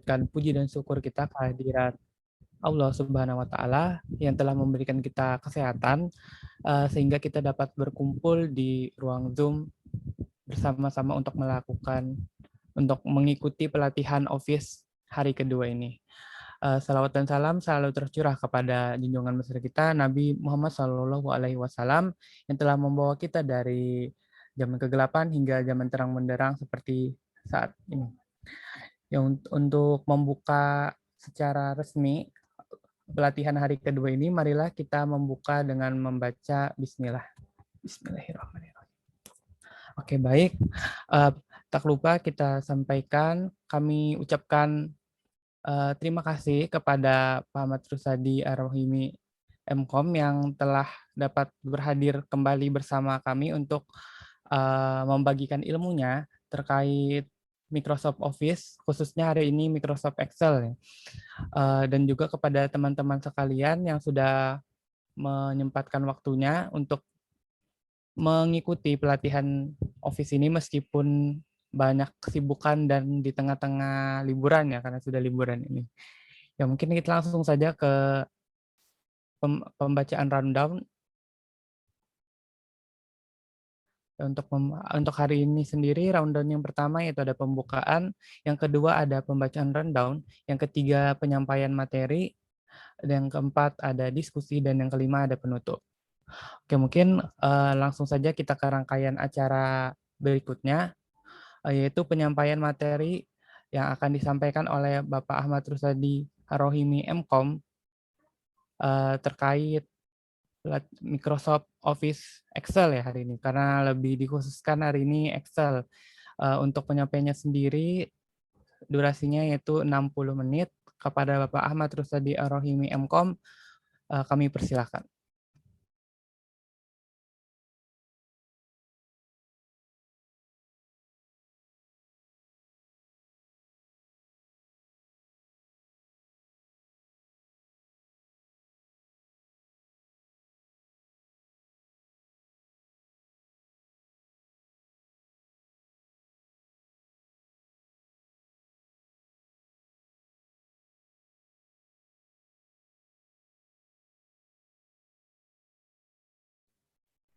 Kan puji dan syukur kita kehadirat Allah Subhanahu wa taala yang telah memberikan kita kesehatan sehingga kita dapat berkumpul di ruang Zoom bersama-sama untuk mengikuti pelatihan Office hari kedua ini. Salawat dan salam selalu tercurah kepada junjungan besar kita Nabi Muhammad SAW yang telah membawa kita dari zaman kegelapan hingga zaman terang benderang seperti saat ini. Untuk membuka secara resmi pelatihan hari kedua ini, marilah kita membuka dengan membaca Bismillah. Bismillahirrahmanirrahim. Oke, baik. Tak lupa kita sampaikan, kami ucapkan terima kasih kepada Pak Ahmad Rusadi Ar-Rohimi Mkom yang telah dapat berhadir kembali bersama kami untuk membagikan ilmunya terkait Microsoft Office, khususnya hari ini Microsoft Excel. Dan juga kepada teman-teman sekalian yang sudah menyempatkan waktunya untuk mengikuti pelatihan Office ini meskipun banyak kesibukan dan di tengah-tengah liburan ya, karena sudah liburan ini. Ya mungkin kita langsung saja ke pembacaan rundown. Untuk hari ini sendiri, rundown yang pertama yaitu ada pembukaan, yang kedua ada pembacaan rundown, yang ketiga penyampaian materi, dan yang keempat ada diskusi, dan yang kelima ada penutup. Oke, mungkin langsung saja kita ke rangkaian acara berikutnya, yaitu penyampaian materi yang akan disampaikan oleh Bapak Ahmad Rusadi Ar-Rohimi Mkom terkait Microsoft Office Excel ya hari ini, karena lebih dikhususkan hari ini Excel. Untuk penyampaiannya sendiri, durasinya yaitu 60 menit. Kepada Bapak Ahmad Rusadi Ar-Rohimi Mkom, kami persilahkan.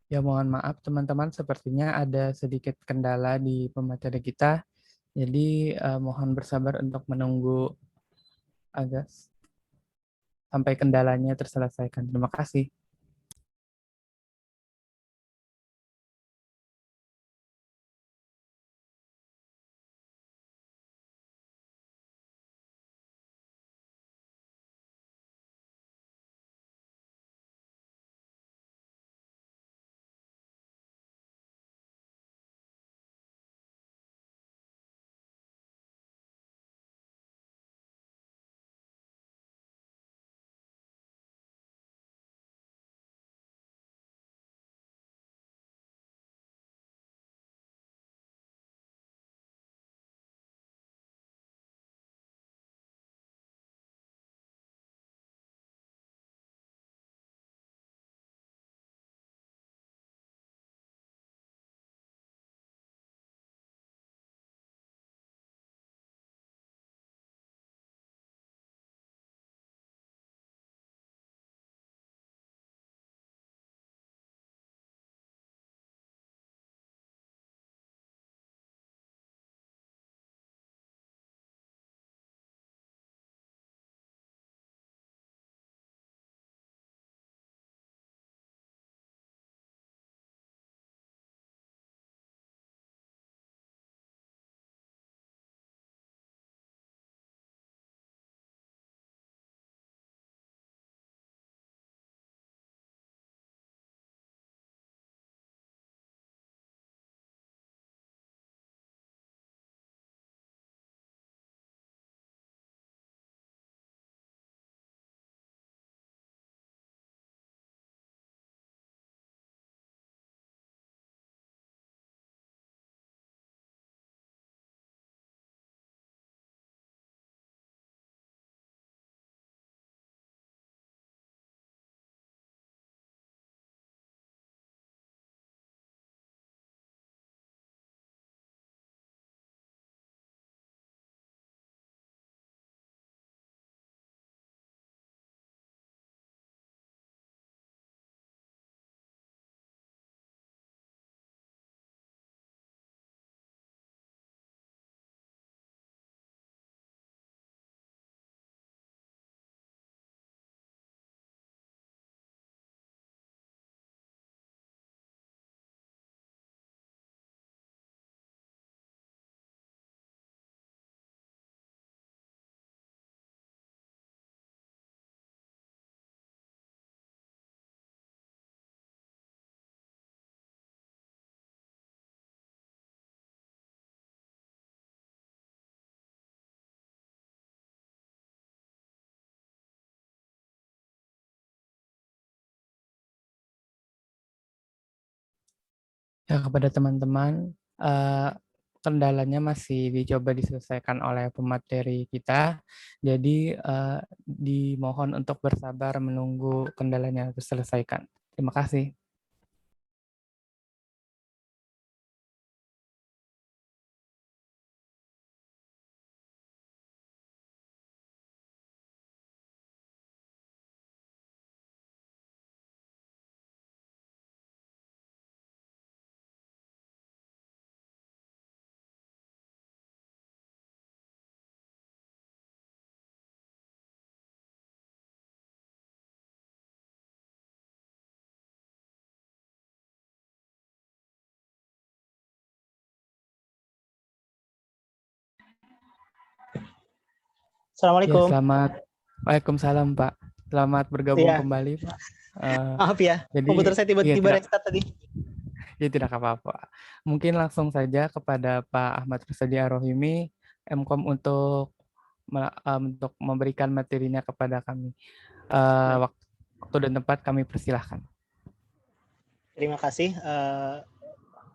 Ya mohon maaf teman-teman, sepertinya ada sedikit kendala di pemateri kita. Jadi mohon bersabar untuk menunggu agak sampai kendalanya terselesaikan. Terima kasih. Ya, kepada teman-teman, kendalanya masih dicoba diselesaikan oleh pemateri kita. Jadi, dimohon untuk bersabar menunggu kendalanya terselesaikan. Terima kasih. Ya, Assalamualaikum. Waalaikumsalam, Pak. Selamat bergabung Iya, kembali, Pak. maaf ya, Jadi, komputer saya iya tiba-tiba tidak, restart tadi. ya tidak apa-apa. Mungkin langsung saja kepada Pak Ahmad Rusadi Ar-Rohimi, MKOM untuk memberikan materinya kepada kami. Baik, Waktu dan tempat kami persilahkan. terima kasih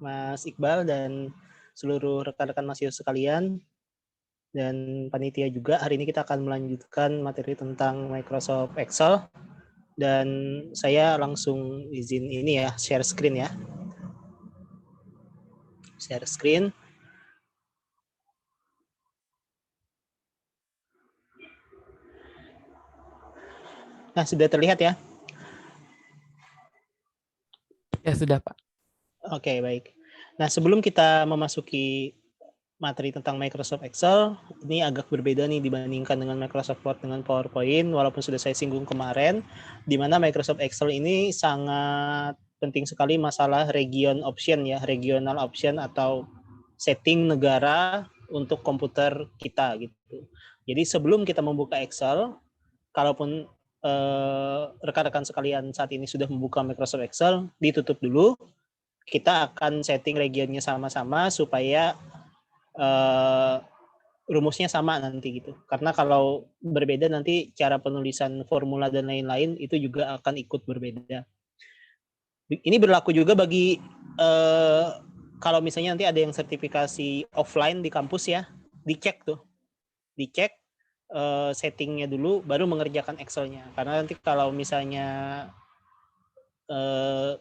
Mas Iqbal dan seluruh rekan-rekan mahasiswa sekalian dan panitia juga. Hari ini kita akan melanjutkan materi tentang Microsoft Excel dan saya langsung izin ini ya, share screen ya. Share screen. Nah, sudah terlihat ya? Ya sudah, Pak. Oke, baik. Nah, sebelum kita memasuki materi tentang Microsoft Excel, ini agak berbeda nih dibandingkan dengan Microsoft Word dengan PowerPoint, walaupun sudah saya singgung kemarin, di mana Microsoft Excel ini sangat penting sekali masalah region option ya, regional option atau setting negara untuk komputer kita gitu. Jadi sebelum kita membuka Excel, kalaupun rekan-rekan sekalian saat ini sudah membuka Microsoft Excel, ditutup dulu. Kita akan setting regionnya sama-sama supaya rumusnya sama nanti gitu. Karena kalau berbeda nanti cara penulisan formula dan lain-lain itu juga akan ikut berbeda. Ini berlaku juga bagi kalau misalnya nanti ada yang sertifikasi offline di kampus ya, dicek tuh, dicek settingnya dulu, baru mengerjakan Excel-nya. Karena nanti kalau misalnya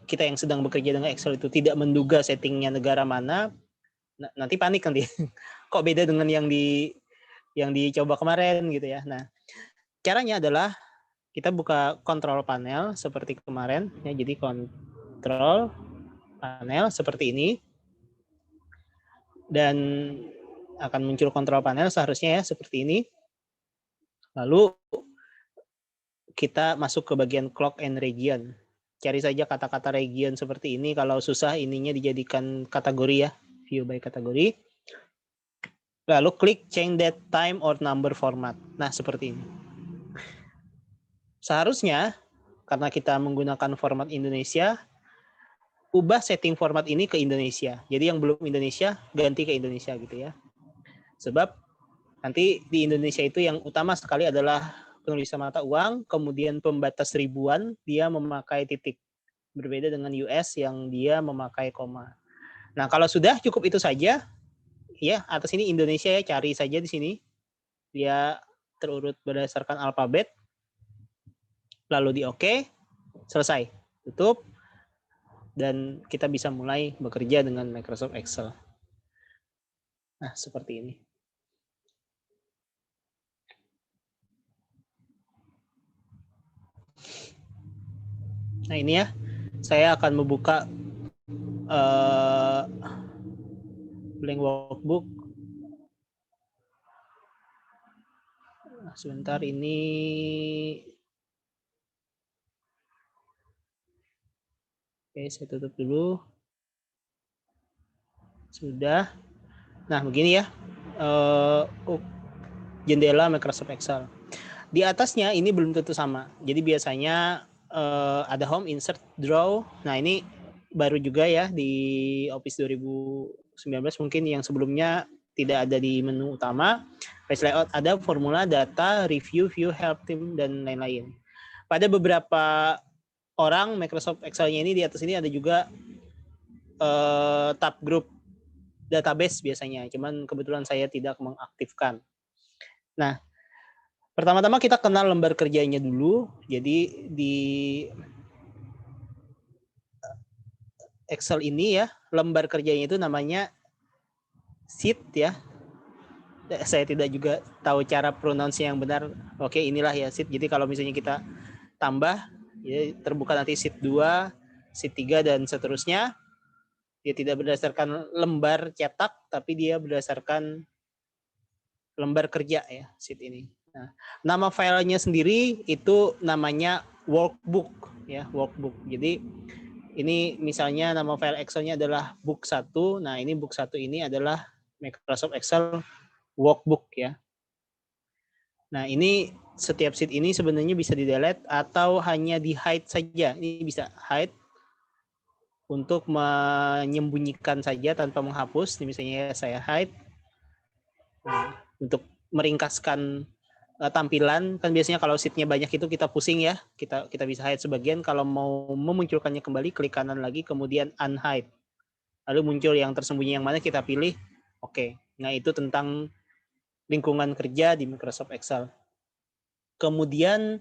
kita yang sedang bekerja dengan Excel itu tidak menduga settingnya negara mana, nanti panik nanti. Kok beda dengan yang dicoba kemarin gitu ya. Nah, caranya adalah kita buka kontrol panel seperti kemarin ya. Jadi kontrol panel seperti ini dan akan muncul kontrol panel seharusnya ya seperti ini. Lalu kita masuk ke bagian clock and region. Cari saja kata-kata region seperti ini. Kalau susah ininya dijadikan kategori ya, view by kategori. Lalu klik change date time or number format. Nah, seperti ini. Seharusnya karena kita menggunakan format Indonesia, ubah setting format ini ke Indonesia. Jadi yang belum Indonesia ganti ke Indonesia gitu ya. Sebab nanti di Indonesia itu yang utama sekali adalah penulisan mata uang, kemudian pembatas ribuan dia memakai titik. Berbeda dengan US yang dia memakai koma. Nah, kalau sudah cukup itu saja, ya atas ini Indonesia ya, cari saja di sini. Dia terurut berdasarkan alfabet. Lalu di OK, selesai. Tutup. Dan kita bisa mulai bekerja dengan Microsoft Excel. Nah, seperti ini. Nah, ini ya. Saya akan membuka blank workbook. Nah, sebentar ini. Oke, saya tutup dulu. Sudah. Nah, begini ya. Jendela Microsoft Excel. Di atasnya ini belum tentu sama. Jadi biasanya ada home, insert, draw. Nah, ini baru juga ya di Office 2019 mungkin yang sebelumnya tidak ada di menu utama. Page layout ada, formula, data, review, view, help, team, dan lain-lain. Pada beberapa orang Microsoft Excel-nya ini di atas ini ada juga tab group database biasanya. Cuman kebetulan saya tidak mengaktifkan. Nah, pertama-tama kita kenal lembar kerjanya dulu. Jadi di Excel ini ya, lembar kerjanya itu namanya sheet ya. Saya tidak juga tahu cara pronounce yang benar. Oke, inilah ya sheet. Jadi kalau misalnya kita tambah, ya terbuka nanti sheet 2, sheet 3 dan seterusnya. Dia tidak berdasarkan lembar cetak, tapi dia berdasarkan lembar kerja ya sheet ini. Nah, nama filenya sendiri itu namanya workbook ya, workbook. Jadi ini misalnya nama file Excel-nya adalah book 1. Nah, ini book 1 ini adalah Microsoft Excel workbook ya. Nah, ini setiap sheet ini sebenarnya bisa di-delete atau hanya di-hide saja. Ini bisa hide untuk menyembunyikan saja tanpa menghapus. Ini misalnya saya hide. Nah, untuk meringkaskan tampilan, kan biasanya kalau sheet-nya banyak itu kita pusing ya. Kita bisa hide sebagian. Kalau mau memunculkannya kembali, klik kanan lagi, kemudian unhide. Lalu muncul yang tersembunyi yang mana kita pilih. Oke. Nah, itu tentang lingkungan kerja di Microsoft Excel. Kemudian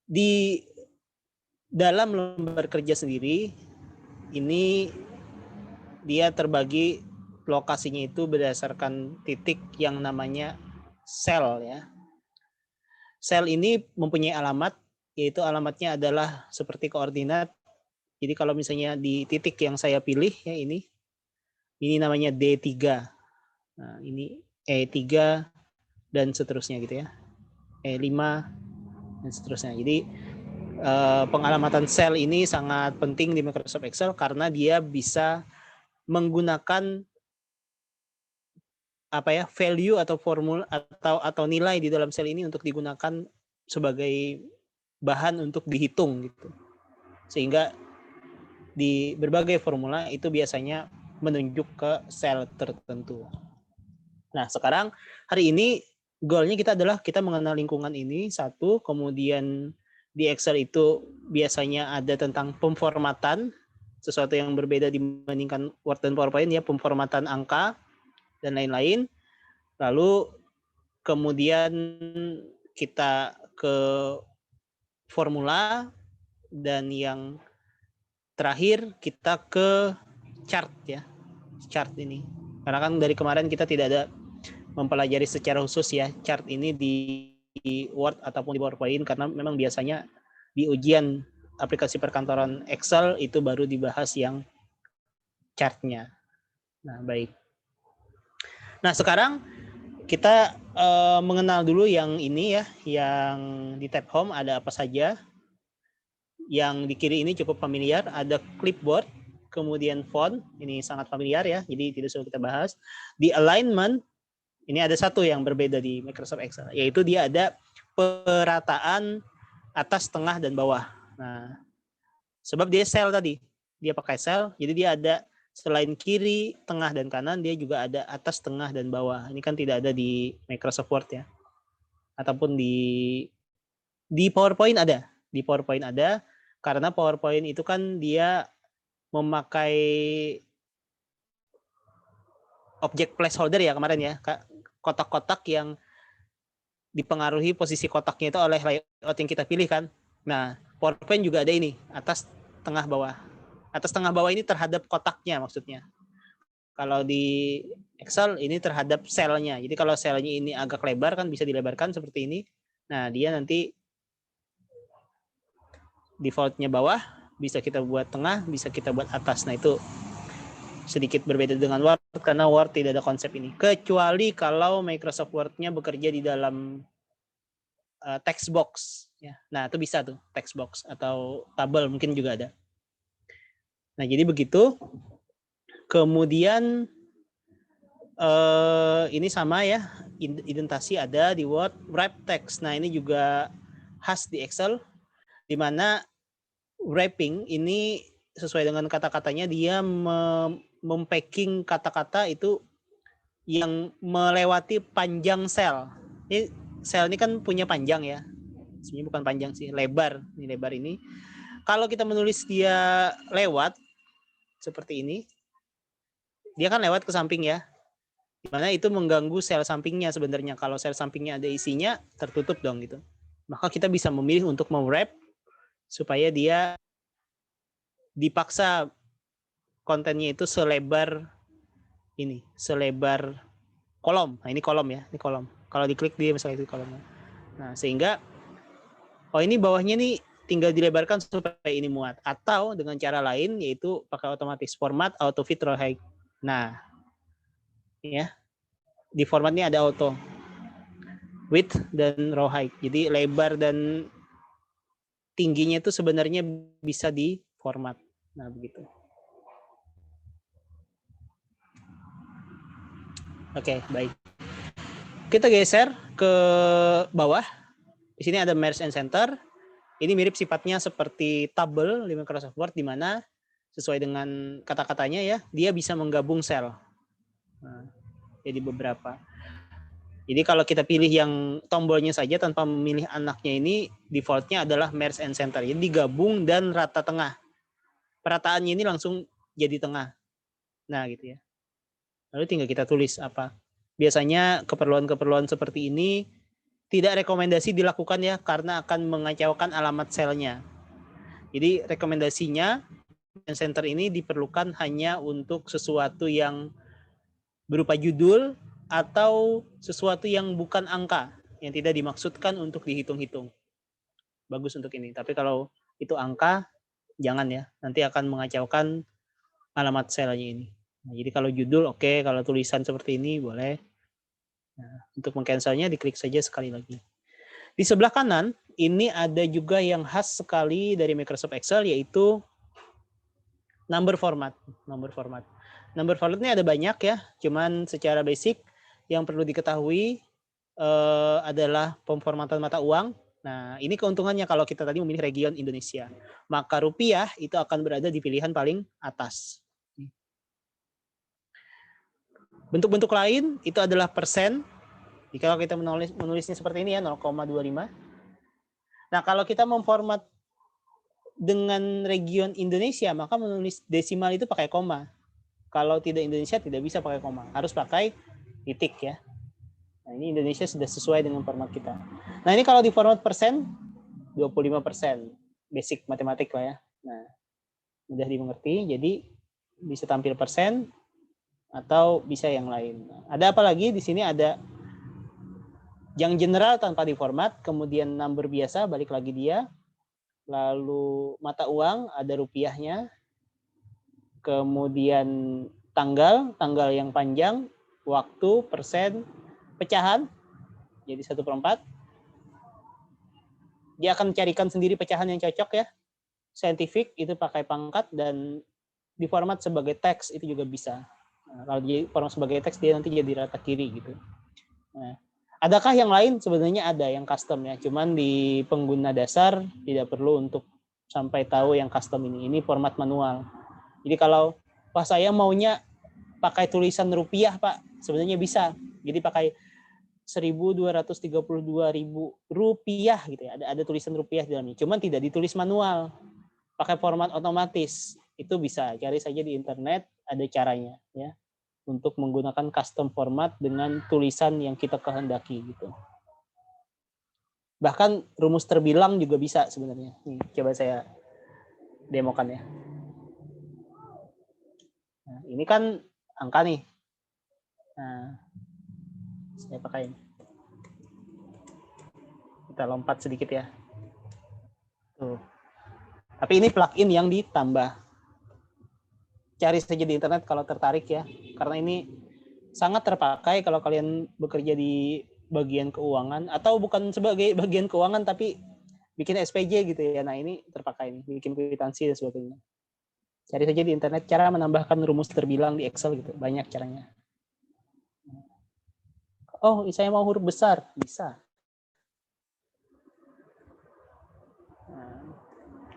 di dalam lembar kerja sendiri ini dia terbagi lokasinya itu berdasarkan titik yang namanya sel ya. Sel ini mempunyai alamat, yaitu alamatnya adalah seperti koordinat. Jadi kalau misalnya di titik yang saya pilih ya ini namanya D3. Nah, ini E3 dan seterusnya gitu ya. E5 dan seterusnya. Jadi pengalamatan sel ini sangat penting di Microsoft Excel karena dia bisa menggunakan apa ya, value atau formula atau nilai di dalam sel ini untuk digunakan sebagai bahan untuk dihitung gitu. Sehingga di berbagai formula itu biasanya menunjuk ke sel tertentu. Nah, sekarang hari ini goalnya kita adalah kita mengenal lingkungan ini satu, kemudian di Excel itu biasanya ada tentang pemformatan, sesuatu yang berbeda dibandingkan Word dan PowerPoint ya, pemformatan angka dan lain-lain. Lalu kemudian kita ke formula dan yang terakhir kita ke chart ya, chart ini. Karena kan dari kemarin kita tidak ada mempelajari secara khusus ya chart ini di Word ataupun di PowerPoint karena memang biasanya di ujian aplikasi perkantoran Excel itu baru dibahas yang chartnya. Nah, baik. Nah, sekarang kita mengenal dulu yang ini ya, yang di tab Home ada apa saja. Yang di kiri ini cukup familiar, ada clipboard, kemudian font, ini sangat familiar ya, jadi tidak perlu kita bahas. Di alignment, ini ada satu yang berbeda di Microsoft Excel, yaitu dia ada perataan atas, tengah, dan bawah. Nah, sebab dia sel tadi, dia pakai sel, jadi dia ada selain kiri, tengah, dan kanan, dia juga ada atas, tengah, dan bawah. Ini kan tidak ada di Microsoft Word ya, ataupun di PowerPoint ada. Di PowerPoint ada, karena PowerPoint itu kan dia memakai objek placeholder ya kemarin ya, kotak-kotak yang dipengaruhi posisi kotaknya itu oleh layout yang kita pilih kan. Nah, PowerPoint juga ada ini, atas, tengah, bawah. Atas, tengah, bawah ini terhadap kotaknya maksudnya. Kalau di Excel ini terhadap selnya. Jadi kalau selnya ini agak lebar kan bisa dilebarkan seperti ini. Nah, dia nanti defaultnya bawah, bisa kita buat tengah, bisa kita buat atas. Nah, itu sedikit berbeda dengan Word karena Word tidak ada konsep ini. Kecuali kalau Microsoft Word-nya bekerja di dalam text box ya. Nah, itu bisa tuh text box atau tabel mungkin juga ada. Nah, jadi begitu. Kemudian ini sama ya, indentasi ada di Word, wrap text. Nah, ini juga khas di Excel, di mana wrapping ini sesuai dengan kata-katanya dia mempacking kata-kata itu yang melewati panjang sel. Ini sel ini kan punya panjang ya. Sebenarnya bukan panjang sih, lebar. Ini lebar ini. Kalau kita menulis dia lewat seperti ini, dia kan lewat ke samping ya, dimana itu mengganggu sel sampingnya sebenarnya. Kalau sel sampingnya ada isinya, tertutup dong gitu. Maka kita bisa memilih untuk mewrap supaya dia dipaksa kontennya itu selebar ini, selebar kolom. Nah, ini kolom ya, ini kolom. Kalau diklik dia misalnya itu kolomnya. Nah, sehingga ini bawahnya nih tinggal dilebarkan supaya ini muat. Atau dengan cara lain yaitu pakai otomatis format auto fit row height. Nah, ya. Di formatnya ada auto width dan row height. Jadi lebar dan tingginya itu sebenarnya bisa di format. Nah, begitu. Oke, baik. Kita geser ke bawah. Di sini ada merge and center. Ini mirip sifatnya seperti tabel di Microsoft Word, di mana sesuai dengan kata-katanya ya, dia bisa menggabung sel. Nah, jadi beberapa. Jadi kalau kita pilih yang tombolnya saja tanpa memilih anaknya ini, defaultnya adalah merge and center. Jadi digabung dan rata tengah. Perataannya ini langsung jadi tengah. Nah, gitu ya. Lalu tinggal kita tulis apa. Biasanya keperluan-keperluan seperti ini tidak rekomendasi dilakukan ya, karena akan mengacaukan alamat selnya. Jadi rekomendasinya center ini diperlukan hanya untuk sesuatu yang berupa judul atau sesuatu yang bukan angka, yang tidak dimaksudkan untuk dihitung-hitung. Bagus untuk ini. Tapi kalau itu angka, jangan ya. Nanti akan mengacaukan alamat selnya ini. Nah, jadi kalau judul oke, kalau tulisan seperti ini boleh. Nah, untuk mengcancelnya diklik saja sekali lagi. Di sebelah kanan, ini ada juga yang khas sekali dari Microsoft Excel, yaitu number format. Number format ini ada banyak ya, cuman secara basic yang perlu diketahui adalah pemformatan mata uang. Nah, ini keuntungannya kalau kita tadi memilih region Indonesia. Maka rupiah itu akan berada di pilihan paling atas. Bentuk-bentuk lain itu adalah persen. Jika kita menulisnya seperti ini ya, 0,25. Nah, kalau kita memformat dengan region Indonesia, maka menulis desimal itu pakai koma. Kalau tidak Indonesia, tidak bisa pakai koma. Harus pakai titik ya. Nah, ini Indonesia sudah sesuai dengan format kita. Nah, ini kalau di format persen, 25%. Basic matematik lah ya. Nah, mudah dimengerti. Jadi, bisa tampil persen atau bisa yang lain. Ada apa lagi? Di sini ada yang general tanpa diformat, kemudian number biasa, balik lagi dia. Lalu mata uang, ada rupiahnya. Kemudian tanggal yang panjang, waktu, persen, pecahan, jadi 1/4. Dia akan mencarikan sendiri pecahan yang cocok ya. Scientific itu pakai pangkat, dan diformat sebagai teks itu juga bisa. Nah, kalau diformat sebagai teks dia nanti jadi rata kiri gitu. Nah, adakah yang lain? Sebenarnya ada yang custom ya. Cuman di pengguna dasar tidak perlu untuk sampai tahu yang custom ini. Ini format manual. Jadi kalau Pak saya maunya pakai tulisan rupiah Pak, sebenarnya bisa. Jadi pakai 1.232.000 rupiah gitu ya. Ada tulisan rupiah di dalamnya. Cuman tidak ditulis manual. Pakai format otomatis. Itu bisa. Cari saja di internet, ada caranya ya. Untuk menggunakan custom format dengan tulisan yang kita kehendaki gitu. Bahkan rumus terbilang juga bisa sebenarnya. Nih, coba saya demokan ya. Nah, ini kan angka nih. Nah, saya pakai ini. Kita lompat sedikit ya. Tuh. Tapi ini plugin yang ditambah. Cari saja di internet kalau tertarik ya. Karena ini sangat terpakai kalau kalian bekerja di bagian keuangan. Atau bukan sebagai bagian keuangan, tapi bikin SPJ gitu ya. Nah, ini terpakai nih. Bikin kwitansi dan sebagainya. Cari saja di internet cara menambahkan rumus terbilang di Excel gitu. Banyak caranya. Oh, saya mau huruf besar. Bisa. Nah,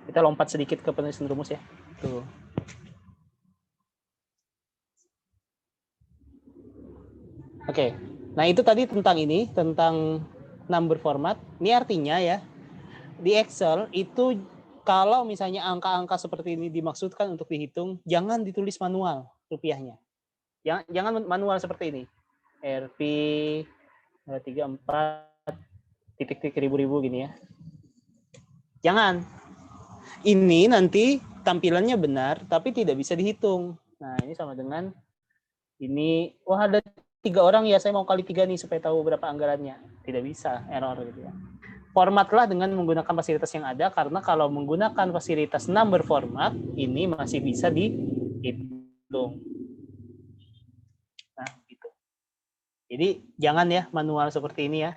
kita lompat sedikit ke penulisan rumus ya. Tuh. Oke. Nah, itu tadi tentang ini, tentang number format. Ini artinya ya, di Excel itu kalau misalnya angka-angka seperti ini dimaksudkan untuk dihitung, jangan ditulis manual rupiahnya. Jangan manual seperti ini. Rp 34 titik-titik ribu-ribu gini ya. Jangan. Ini nanti tampilannya benar, tapi tidak bisa dihitung. Nah, ini sama dengan ini, wah ada 3 orang ya, saya mau kali 3 nih supaya tahu berapa anggarannya. Tidak bisa, error gitu ya. Formatlah dengan menggunakan fasilitas yang ada, karena kalau menggunakan fasilitas number format, ini masih bisa dihitung. Nah, gitu. Jadi jangan ya manual seperti ini ya.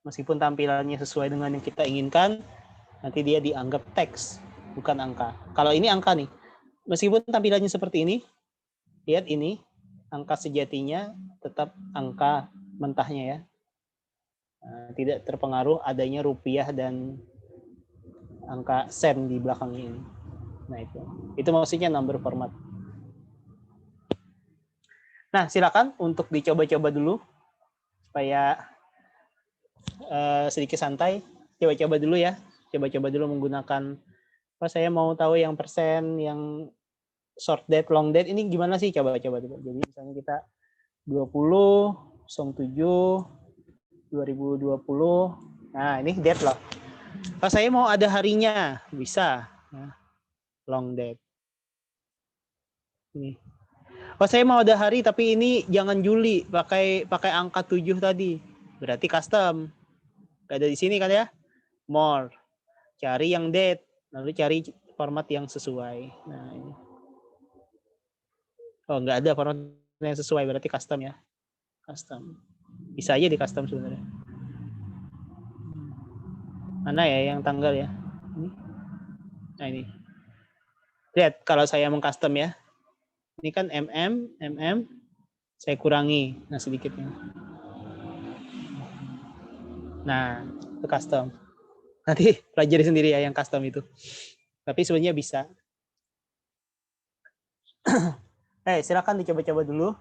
Meskipun tampilannya sesuai dengan yang kita inginkan, nanti dia dianggap teks, bukan angka. Kalau ini angka nih, meskipun tampilannya seperti ini, lihat ini, angka sejatinya tetap angka mentahnya ya. Tidak terpengaruh adanya rupiah dan angka sen di belakangnya ini. Nah itu maksudnya number format. Nah silakan untuk dicoba-coba dulu supaya sedikit santai. Coba-coba dulu ya. Coba-coba dulu menggunakan. Saya mau tahu yang persen, yang short date, long date ini gimana sih? Coba-coba dulu. Jadi misalnya kita 20, 07, 2020. Nah, ini date loh. Kalau saya mau ada harinya, bisa. Nah, long date. Ini. Kalau saya mau ada hari, tapi ini jangan Juli, pakai angka 7 tadi. Berarti custom. Gak ada di sini kan ya? More. Cari yang date, lalu cari format yang sesuai. Nah, ini. Oh, nggak ada format yang sesuai, berarti custom ya. Custom. Bisa aja di custom sebenarnya. Mana ya yang tanggal ya? Nah ini. Lihat kalau saya mengcustom ya. Ini kan saya kurangi. Nah sedikitnya. Nah itu custom. Nanti pelajari sendiri ya yang custom itu. Tapi sebenarnya bisa. Silakan dicoba-coba dulu.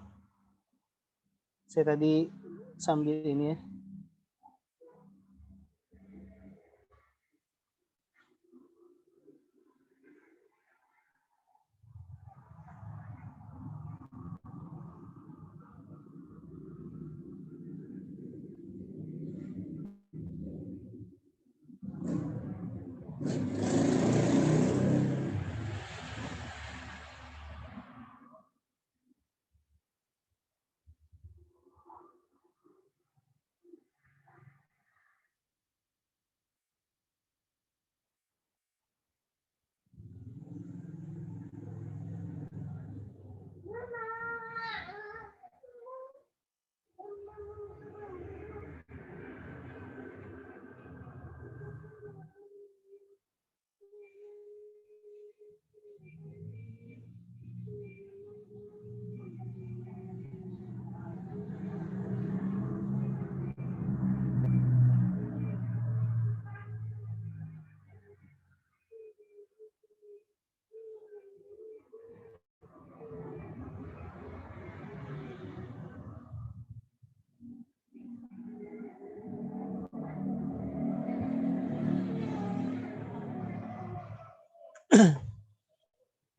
Saya tadi sambil ini ya.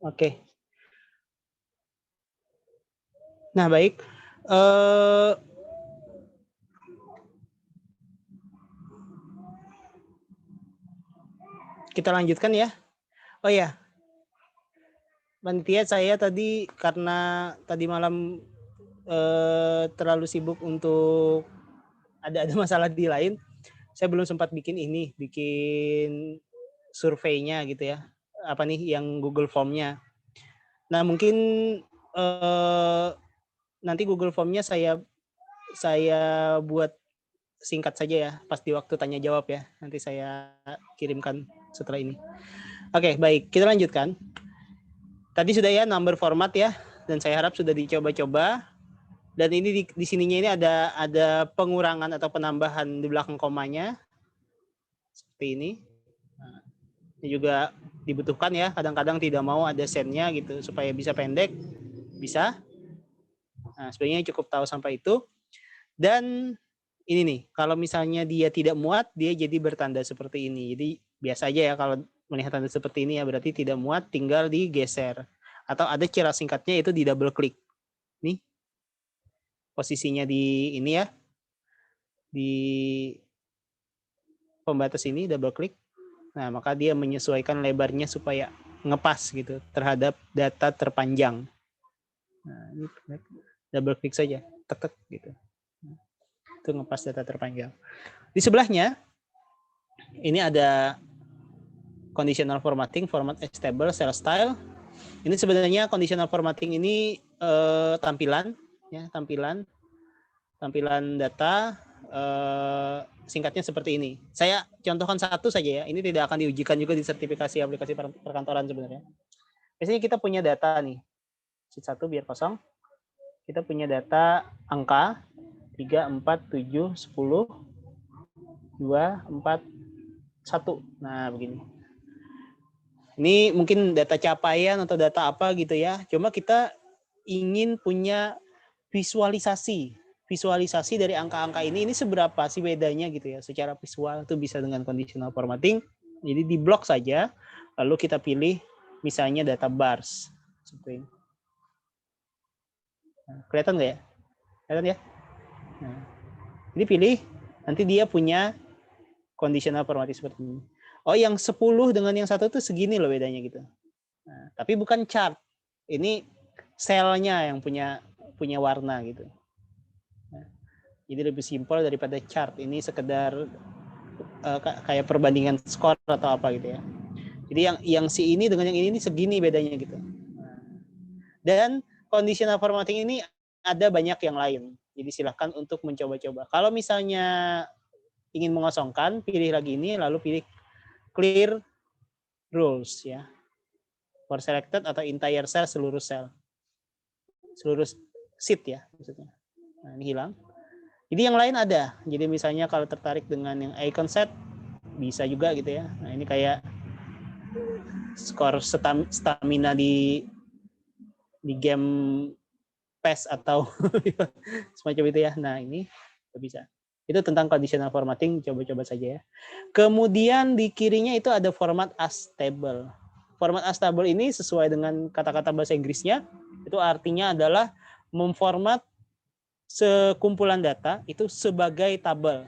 Oke. Nah baik. Kita lanjutkan ya. Oh ya. Panitia saya tadi karena tadi malam terlalu sibuk untuk ada masalah di lain, saya belum sempat bikin surveinya gitu ya, apa nih yang Google Form-nya. Nah mungkin nanti Google Form-nya saya buat singkat saja ya, pas di waktu tanya jawab ya, nanti saya kirimkan setelah ini. Oke, baik, kita lanjutkan. Tadi sudah ya number format ya, dan saya harap sudah dicoba-coba. Dan ini di sininya ini ada pengurangan atau penambahan di belakang komanya. Seperti ini. Nah, ini juga dibutuhkan ya, kadang-kadang tidak mau ada sennya gitu, supaya bisa pendek. Bisa. Nah, sebenarnya cukup tahu sampai itu. Dan ini nih, kalau misalnya dia tidak muat, dia jadi bertanda seperti ini. Jadi biasa aja ya, kalau melihat tanda seperti ini ya, berarti tidak muat, tinggal digeser. Atau ada cara singkatnya itu di double klik. Nih, posisinya di ini ya, di pembatas ini double klik. Nah, maka dia menyesuaikan lebarnya supaya ngepas gitu terhadap data terpanjang. Nah, ini double klik saja, tek gitu. Itu ngepas data terpanjang. Di sebelahnya ini ada conditional formatting, format stable, cell style. Ini sebenarnya conditional formatting ini tampilan data, singkatnya seperti ini. Saya contohkan satu saja ya. Ini tidak akan diujikan juga di sertifikasi aplikasi perkantoran sebenarnya. Biasanya kita punya data nih. Sheet 1 biar kosong. Kita punya data angka 3, 4, 7, 10, 2, 4, 1. Nah, begini. Ini mungkin data capaian atau data apa gitu ya. Cuma kita ingin punya visualisasi dari angka-angka ini seberapa sih bedanya gitu ya. Secara visual itu bisa dengan conditional formatting. Jadi di blok saja, lalu kita pilih misalnya data bars. Seperti ini. Nah, kelihatan nggak ya? Kelihatan ya? Nah, jadi pilih, nanti dia punya conditional formatting seperti ini. Oh, yang 10 dengan yang 1 itu segini loh bedanya gitu. Nah, tapi bukan chart. Ini selnya yang punya warna gitu. Nah, jadi lebih simpel daripada chart. Ini sekedar kayak perbandingan skor atau apa gitu ya. Jadi yang si ini dengan yang ini segini bedanya gitu. Dan conditional formatting ini ada banyak yang lain. Jadi silahkan untuk mencoba-coba. Kalau misalnya ingin mengosongkan, pilih lagi ini, lalu pilih clear rules ya. For selected atau entire cell, seluruh sheet ya maksudnya. Nah, ini hilang. Jadi yang lain ada. Jadi misalnya kalau tertarik dengan yang icon set bisa juga gitu ya. Nah, ini kayak skor stamina di game PES atau semacam itu ya. Nah, ini bisa. Itu tentang conditional formatting, coba-coba saja ya. Kemudian di kirinya itu ada format as table. Format as table ini sesuai dengan kata-kata bahasa Inggrisnya, itu artinya adalah memformat sekumpulan data itu sebagai tabel.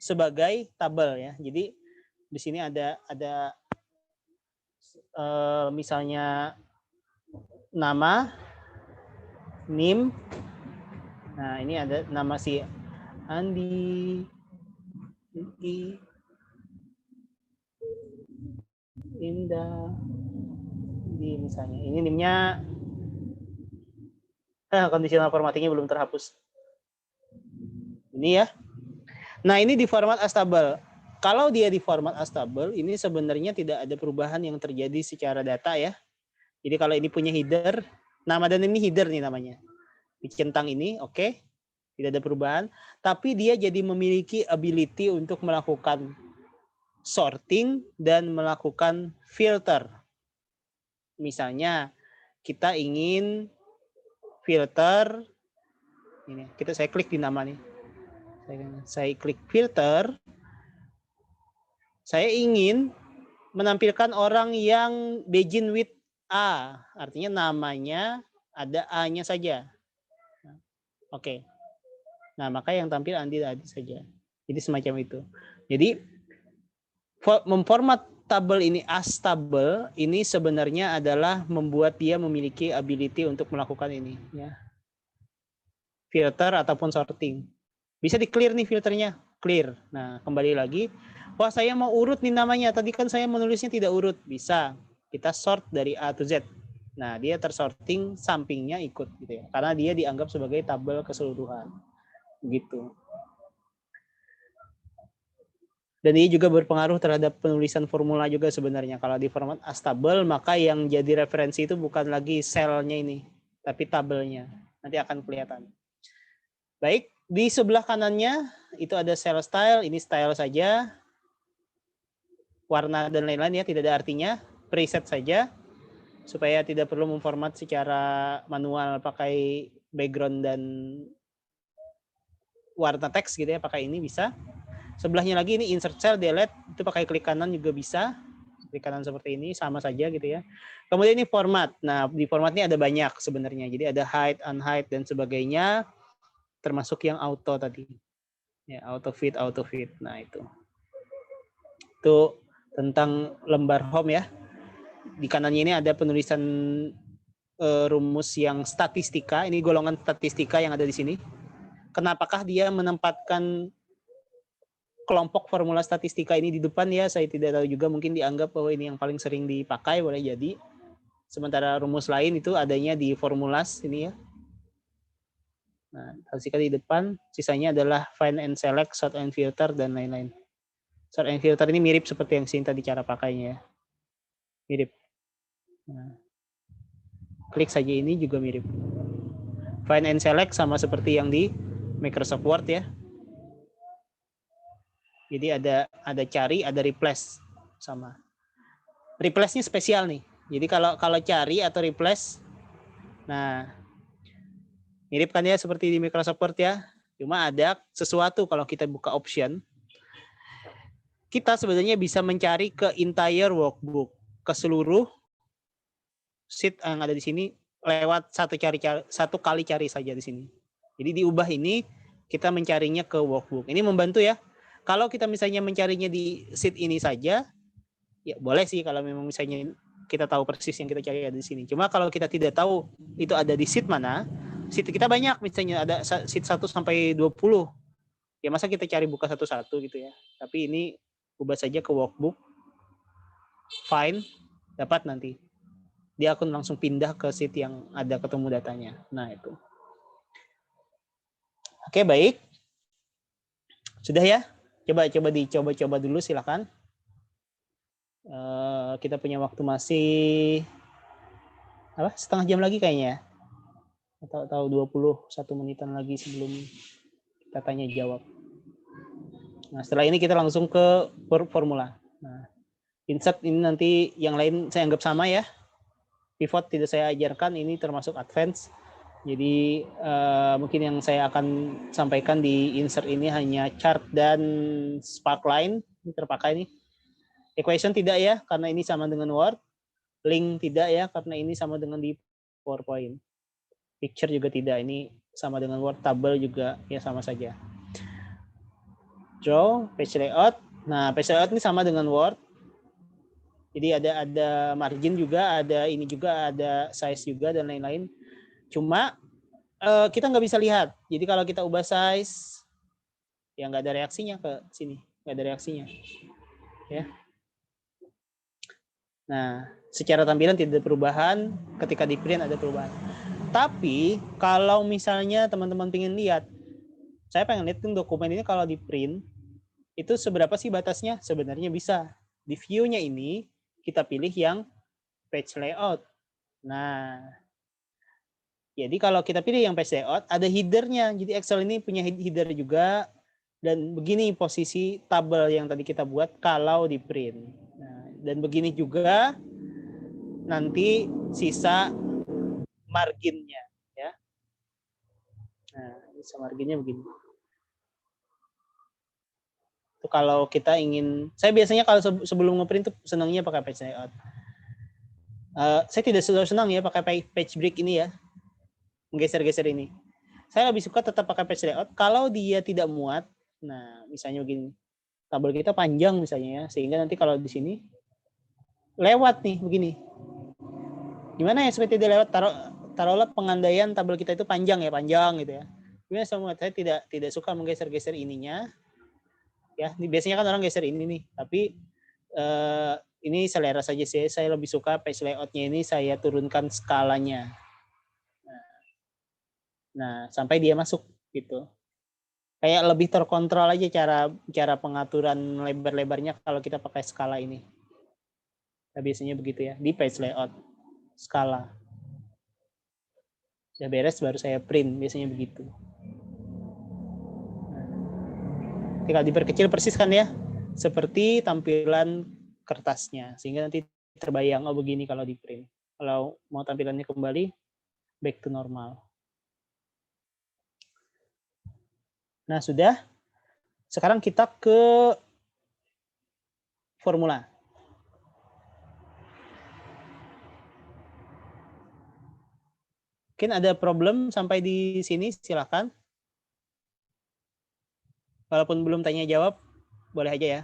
Sebagai tabel ya. Jadi di sini ada misalnya nama, NIM. Nah, ini ada nama si Andi, Indah, di misalnya. Ini NIM-nya conditional formattingnya belum terhapus. Ini ya. Nah, ini di format as table. Kalau dia di format as table, ini sebenarnya tidak ada perubahan yang terjadi secara data ya. Jadi kalau ini punya header, nama dan ini header nih namanya. Di centang ini, oke. Tidak ada perubahan. Tapi dia jadi memiliki ability untuk melakukan sorting dan melakukan filter. Misalnya, kita ingin filter, ini saya klik di nama nih. Saya klik filter. Saya ingin menampilkan orang yang begin with A, artinya namanya ada A-nya saja. Oke. Nah, maka yang tampil Andi saja. Jadi semacam itu. Jadi memformat tabel ini as tabel ini sebenarnya adalah membuat dia memiliki ability untuk melakukan ini ya. Filter ataupun sorting. Bisa di clear nih filternya, clear. Nah, kembali lagi, wah saya mau urut nih namanya. Tadi kan saya menulisnya tidak urut. Bisa. Kita sort dari A to Z. Nah, dia tersorting sampingnya ikut gitu ya. Karena dia dianggap sebagai tabel keseluruhan. Gitu. Dan ini juga berpengaruh terhadap penulisan formula juga sebenarnya. Kalau di format as tabel, maka yang jadi referensi itu bukan lagi selnya ini, tapi tabelnya. Nanti akan kelihatan. Baik, di sebelah kanannya itu ada cell style, ini style saja. Warna dan lain-lain ya, tidak ada artinya. Preset saja, supaya tidak perlu memformat secara manual pakai background dan warna teks gitu ya, pakai ini bisa. Sebelahnya lagi ini insert cell, delete, itu pakai klik kanan juga bisa. Klik kanan seperti ini, sama saja gitu ya. Kemudian ini format. Nah, di format ini ada banyak sebenarnya. Jadi ada hide, unhide, dan sebagainya, termasuk yang auto tadi. Ya, auto fit. Nah, itu tentang lembar home ya. Di kanannya ini ada penulisan rumus yang statistika. Ini golongan statistika yang ada di sini. Kenapakah dia menempatkan kelompok formula statistika ini di depan ya? Saya tidak tahu juga, mungkin dianggap bahwa ini yang paling sering dipakai, boleh jadi. Sementara rumus lain itu adanya di formulas ini ya. Nah, statistika di depan, sisanya adalah find and select, sort and filter, dan lain-lain. Sort and filter ini mirip seperti yang sini tadi cara pakainya ya. Mirip. Nah, klik saja ini juga mirip. Find and select sama seperti yang di Microsoft Word ya. Jadi ada cari, ada replace sama. Replace-nya spesial nih. Jadi kalau cari atau replace, nah mirip kan ya seperti di Microsoft Word ya. Cuma ada sesuatu kalau kita buka option, kita sebenarnya bisa mencari ke entire workbook, ke seluruh sheet yang ada di sini lewat satu kali cari saja di sini. Jadi diubah ini kita mencarinya ke workbook. Ini membantu ya. Kalau kita misalnya mencarinya di sheet ini saja, ya boleh sih kalau memang misalnya kita tahu persis yang kita cari ada di sini. Cuma kalau kita tidak tahu itu ada di sheet mana, sheet kita banyak misalnya ada sheet 1 sampai 20. Ya masa kita cari buka satu-satu gitu ya. Tapi ini ubah saja ke workbook. Find, dapat nanti. Dia akan langsung pindah ke sheet yang ada ketemu datanya. Nah, itu. Oke, baik. Sudah ya? Coba dulu silakan. Kita punya waktu masih setengah jam lagi kayaknya. Atau 21 menitan lagi sebelum kita tanya jawab. Nah, setelah ini kita langsung ke formula. Nah, insert ini nanti yang lain saya anggap sama ya. Pivot tidak saya ajarkan, ini termasuk advance. Jadi mungkin yang saya akan sampaikan di insert ini hanya chart dan sparkline. Ini terpakai nih. Equation tidak ya, karena ini sama dengan Word. Link tidak ya, karena ini sama dengan di PowerPoint. Picture juga tidak, ini sama dengan Word. Table juga ya sama saja. Draw, page layout. Nah, page layout ini sama dengan Word. Jadi ada margin juga, ada ini juga, ada size juga dan lain-lain. Cuma kita nggak bisa lihat. Jadi kalau kita ubah size, ya nggak ada reaksinya ke sini, nggak ada reaksinya. Ya. Nah, secara tampilan tidak ada perubahan. Ketika di print ada perubahan. Tapi kalau misalnya teman-teman pengen lihat, saya pengen lihat dokumen ini kalau di print itu seberapa sih batasnya? Sebenarnya bisa. Di view-nya ini kita pilih yang page layout. Nah, jadi kalau kita pilih yang page layout, ada header-nya. Jadi Excel ini punya header juga. Dan begini posisi tabel yang tadi kita buat kalau di print. Nah, dan begini juga nanti sisa marginnya. Ya. Nah, sisa marginnya begini. Itu kalau kita ingin, saya biasanya kalau sebelum ngeprint tuh senangnya pakai page layout. Saya tidak senang ya pakai page break ini ya, menggeser-geser ini. Saya lebih suka tetap pakai page layout. Kalau dia tidak muat, nah misalnya begini, tabel kita panjang misalnya ya, sehingga nanti kalau di sini lewat nih begini. Gimana ya supaya tidak lewat? Taruhlah pengandaian tabel kita itu panjang gitu ya. Gimana semua? Saya tidak suka menggeser-geser ininya. Ya, biasanya kan orang geser ini nih, tapi ini selera saja sih. Saya lebih suka page layout-nya ini saya turunkan skalanya. Nah, sampai dia masuk gitu. Kayak lebih terkontrol aja cara pengaturan lebar-lebarnya kalau kita pakai skala ini. Nah, biasanya begitu ya, di page layout skala. Sudah beres baru saya print, biasanya begitu. Tinggal diperkecil persis kan ya, seperti tampilan kertasnya, sehingga nanti terbayang, oh begini kalau di print. Kalau mau tampilannya kembali, back to normal. Nah, sudah. Sekarang kita ke formula. Mungkin ada problem sampai di sini, silakan. Walaupun belum tanya jawab, boleh aja ya.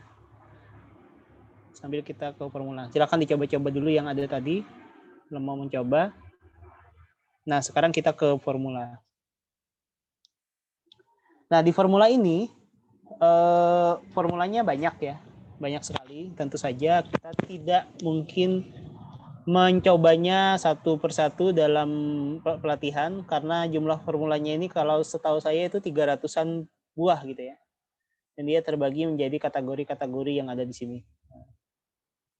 Sambil kita ke formula. Silakan dicoba-coba dulu yang ada tadi. Belum mau mencoba. Nah, sekarang kita ke formula. Nah, di formula ini, formulanya banyak ya. Banyak sekali. Tentu saja kita tidak mungkin mencobanya satu persatu dalam pelatihan, karena jumlah formulanya ini kalau setahu saya itu 300-an buah gitu ya. Dan dia terbagi menjadi kategori-kategori yang ada di sini.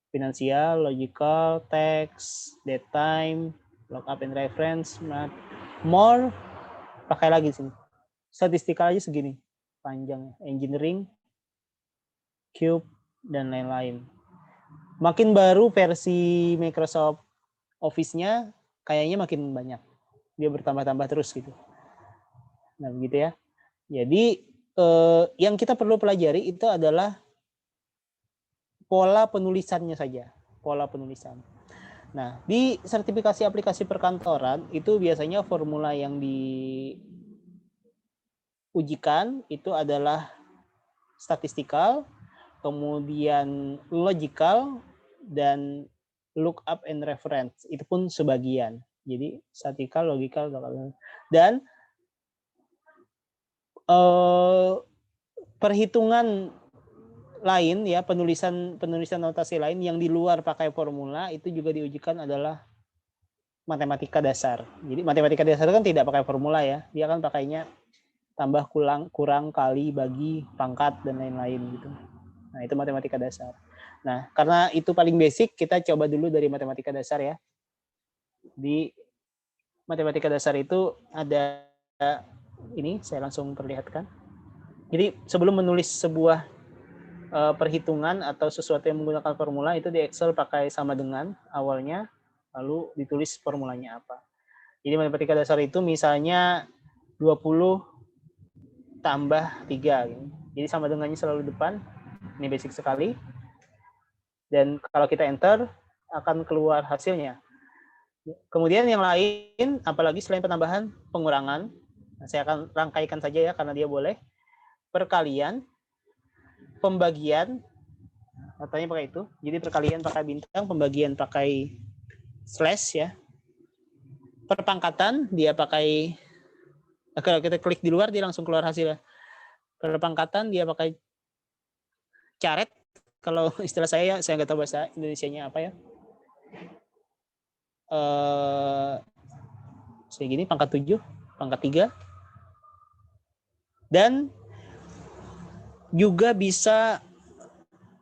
Finansial, logical, text, date time, lookup and reference, more, pakai lagi sini. Statistikal aja segini panjang, engineering, cube, dan lain-lain. Makin baru versi Microsoft Office-nya kayaknya makin banyak. Dia bertambah-tambah terus gitu. Nah, begitu ya. Jadi yang kita perlu pelajari itu adalah pola penulisannya saja, pola penulisan. Nah, di sertifikasi aplikasi perkantoran itu biasanya formula yang diujikan itu adalah statistikal, kemudian logical, dan lookup and reference. Itu pun sebagian. Jadi statistikal, logical, dan perhitungan lain ya, penulisan notasi lain yang di luar pakai formula itu juga diujikan adalah matematika dasar. Jadi matematika dasar kan tidak pakai formula ya, dia kan pakainya tambah kurang kali bagi pangkat dan lain-lain gitu. Nah, itu matematika dasar. Nah, karena itu paling basic, kita coba dulu dari matematika dasar ya. Di matematika dasar itu ada ini, saya langsung perlihatkan. Jadi sebelum menulis sebuah perhitungan atau sesuatu yang menggunakan formula, itu di Excel pakai sama dengan awalnya, lalu ditulis formulanya apa. Jadi matematika dasar itu misalnya 20 tambah 3. Jadi sama dengannya selalu depan. Ini basic sekali. Dan kalau kita enter, akan keluar hasilnya. Kemudian yang lain, apalagi selain penambahan, pengurangan. Nah, saya akan rangkaikan saja ya, karena dia boleh. Perkalian, pembagian, katanya pakai itu. Jadi perkalian pakai bintang, pembagian pakai slash ya. Perpangkatan dia pakai, kalau kita klik di luar dia langsung keluar hasilnya. Perpangkatan dia pakai caret. Kalau istilah saya nggak tahu bahasa Indonesianya apa ya. Kayak gini, pangkat 7, pangkat 3. Dan juga bisa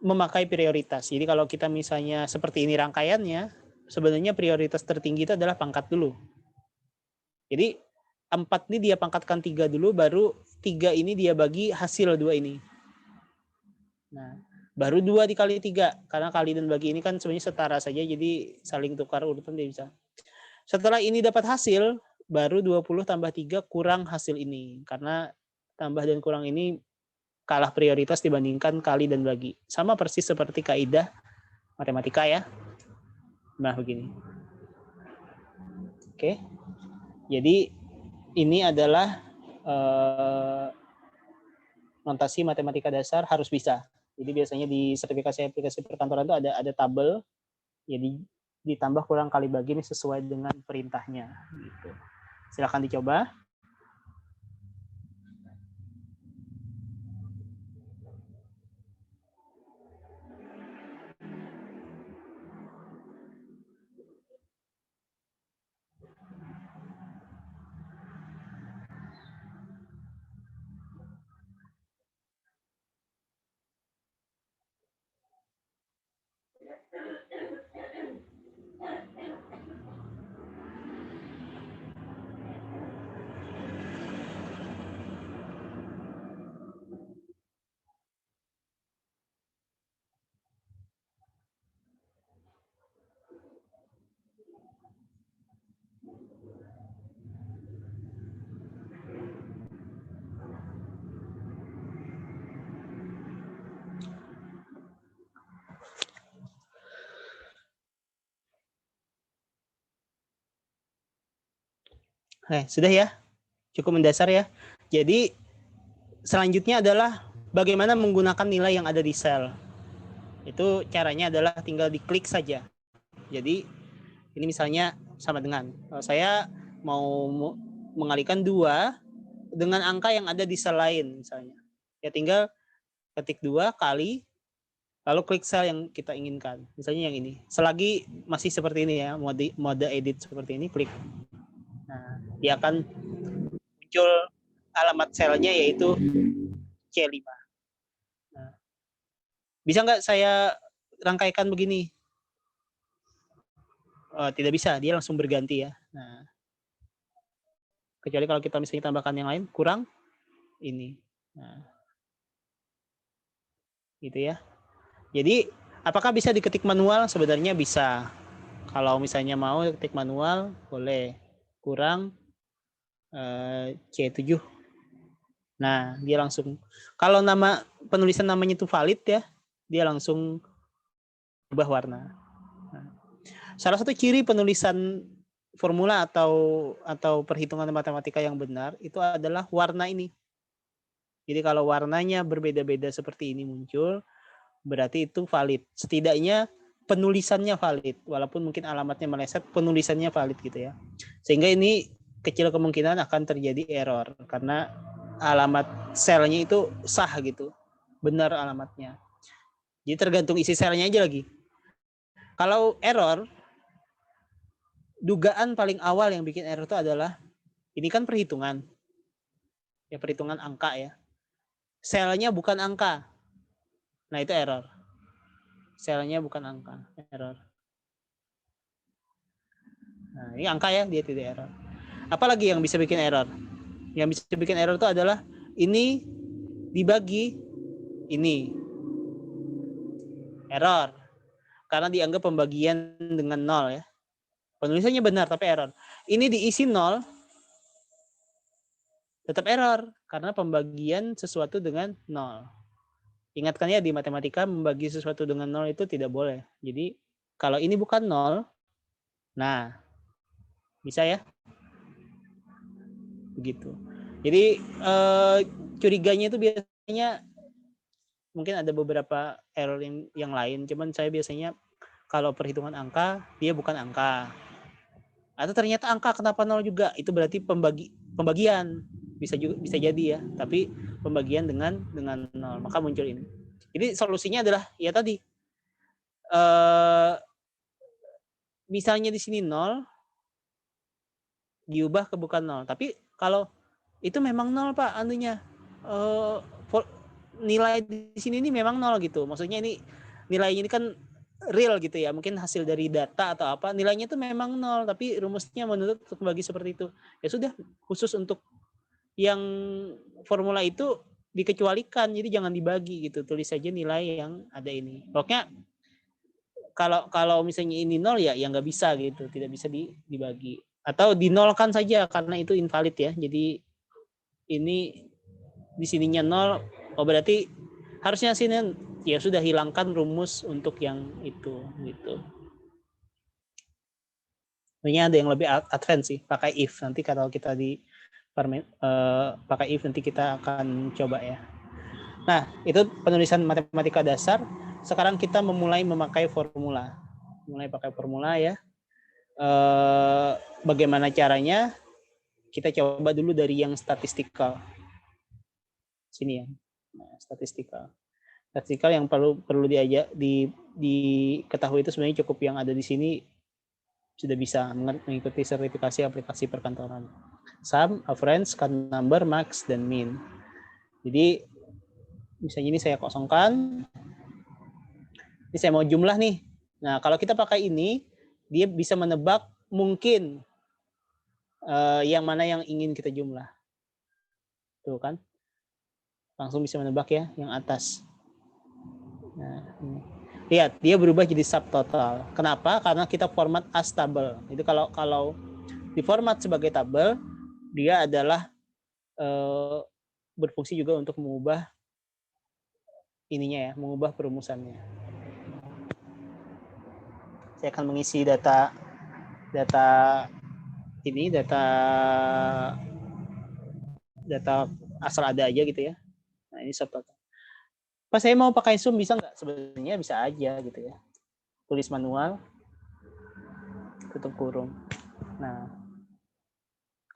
memakai prioritas. Jadi kalau kita misalnya seperti ini rangkaiannya, sebenarnya prioritas tertinggi itu adalah pangkat dulu. Jadi 4 ini dia pangkatkan 3 dulu, baru 3 ini dia bagi hasil 2 ini. Nah, baru 2 dikali 3, karena kali dan bagi ini kan sebenarnya setara saja, jadi saling tukar urutan dia bisa. Setelah ini dapat hasil, baru 20 tambah 3 kurang hasil ini, karena tambah dan kurang ini kalah prioritas dibandingkan kali dan bagi. Sama persis seperti kaidah matematika ya. Nah, begini. Oke. Jadi ini adalah notasi matematika dasar harus bisa. Jadi biasanya di sertifikasi aplikasi perkantoran itu ada tabel, jadi ditambah kurang kali bagi ini sesuai dengan perintahnya. Gitu. Silakan dicoba. Sudah ya, cukup mendasar ya. Jadi selanjutnya adalah bagaimana menggunakan nilai yang ada di sel. Itu caranya adalah tinggal diklik saja. Jadi ini misalnya sama dengan kalau saya mau mengalihkan 2 dengan angka yang ada di sel lain misalnya. Ya tinggal ketik 2 kali lalu klik sel yang kita inginkan. Misalnya yang ini. Selagi masih seperti ini ya, mode edit seperti ini, klik. Nah, dia akan muncul alamat selnya yaitu C5. Nah, bisa nggak saya rangkaikan begini? Tidak bisa, dia langsung berganti ya. Nah, kecuali kalau kita misalnya tambahkan yang lain, kurang ini. Nah, gitu ya. Jadi, apakah bisa diketik manual? Sebenarnya bisa. Kalau misalnya mau ketik manual, boleh. Kurang C7. Nah, dia langsung. Kalau nama penulisan namanya itu valid ya, dia langsung berubah warna. Nah, salah satu ciri penulisan formula atau perhitungan matematika yang benar itu adalah warna ini. Jadi kalau warnanya berbeda-beda seperti ini muncul, berarti itu valid. Setidaknya penulisannya valid, walaupun mungkin alamatnya meleset, penulisannya valid gitu ya. Sehingga ini kecil kemungkinan akan terjadi error karena alamat selnya itu sah gitu, benar alamatnya. Jadi tergantung isi selnya aja lagi. Kalau error, dugaan paling awal yang bikin error itu adalah ini kan perhitungan, ya perhitungan angka ya. Selnya bukan angka, nah itu error. Selnya bukan angka, error. Nah, ini angka ya, dia tidak error. Apalagi yang bisa bikin error? Yang bisa bikin error itu adalah ini dibagi ini. Error. Karena dianggap pembagian dengan 0 ya. Penulisannya benar tapi error. Ini diisi 0 tetap error karena pembagian sesuatu dengan 0. Ingatkan ya di matematika membagi sesuatu dengan 0 itu tidak boleh. Jadi kalau ini bukan 0, nah bisa ya. Begitu. Jadi curiganya itu biasanya mungkin ada beberapa error yang lain, cuman saya biasanya kalau perhitungan angka dia bukan angka. Atau ternyata angka kenapa 0 juga? Itu berarti pembagian. Bisa jadi ya, tapi pembagian dengan 0, maka muncul ini. Jadi solusinya adalah ya tadi misalnya di sini 0 diubah ke bukan 0. Tapi kalau itu memang 0 Pak anunya nilai di sini ini memang 0 gitu. Maksudnya ini nilainya ini kan real gitu ya, mungkin hasil dari data atau apa, nilainya itu memang 0 tapi rumusnya menuntut untuk membagi seperti itu. Ya sudah, khusus untuk yang formula itu dikecualikan, jadi jangan dibagi gitu, tulis saja nilai yang ada ini. Pokoknya kalau misalnya ini 0 ya nggak bisa gitu, tidak bisa dibagi atau dinolkan saja karena itu invalid ya. Jadi ini di sininya 0, oh berarti harusnya sini ya sudah hilangkan rumus untuk yang itu gitu. Ini ada yang lebih advance sih, pakai if. Nanti kalau kita pakai if nanti kita akan coba ya. Nah, itu penulisan matematika dasar. Sekarang kita memulai memakai formula. Mulai pakai formula ya. Bagaimana caranya? Kita coba dulu dari yang statistikal. Sini ya. Nah, statistikal. Statistikal yang perlu diketahui itu sebenarnya cukup yang ada di sini sudah bisa mengikuti sertifikasi aplikasi perkantoran. Sum, average, count number, max, dan min. Jadi misalnya ini saya kosongkan. Ini saya mau jumlah nih. Nah, kalau kita pakai ini, dia bisa menebak mungkin yang mana yang ingin kita jumlah. Tuh kan. Langsung bisa menebak ya, yang atas. Nah, ini. Lihat, dia berubah jadi subtotal. Kenapa? Karena kita format as tabel. Itu kalau di format sebagai tabel, dia adalah berfungsi juga untuk mengubah ininya ya, mengubah perumusannya. Saya akan mengisi data ini data asal ada aja gitu ya. Nah, ini subtotal. Pas saya mau pakai sum bisa nggak? Sebenarnya bisa aja gitu ya. Tulis manual, tutup kurung. Nah,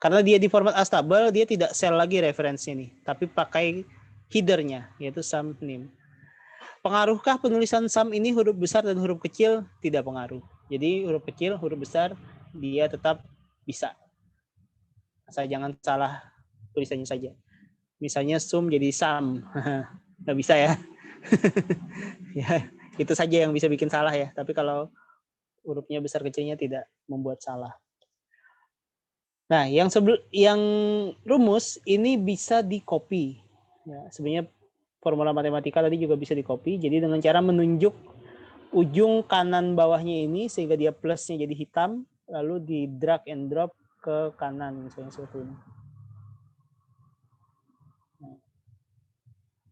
karena dia di format astable, dia tidak sel lagi referensinya nih, tapi pakai headernya, yaitu sum name. Pengaruhkah penulisan sum ini huruf besar dan huruf kecil? Tidak pengaruh. Jadi huruf kecil, huruf besar, dia tetap bisa. Asal jangan salah tulisannya saja. Misalnya sum jadi sum. Nggak bisa ya. Ya, itu saja yang bisa bikin salah ya. Tapi kalau hurufnya besar kecilnya tidak membuat salah. Nah, yang rumus ini bisa di-copy. Ya, sebenarnya formula matematika tadi juga bisa di-copy. Jadi dengan cara menunjuk ujung kanan bawahnya ini sehingga dia plusnya jadi hitam, lalu di drag and drop ke kanan misalnya seperti ini.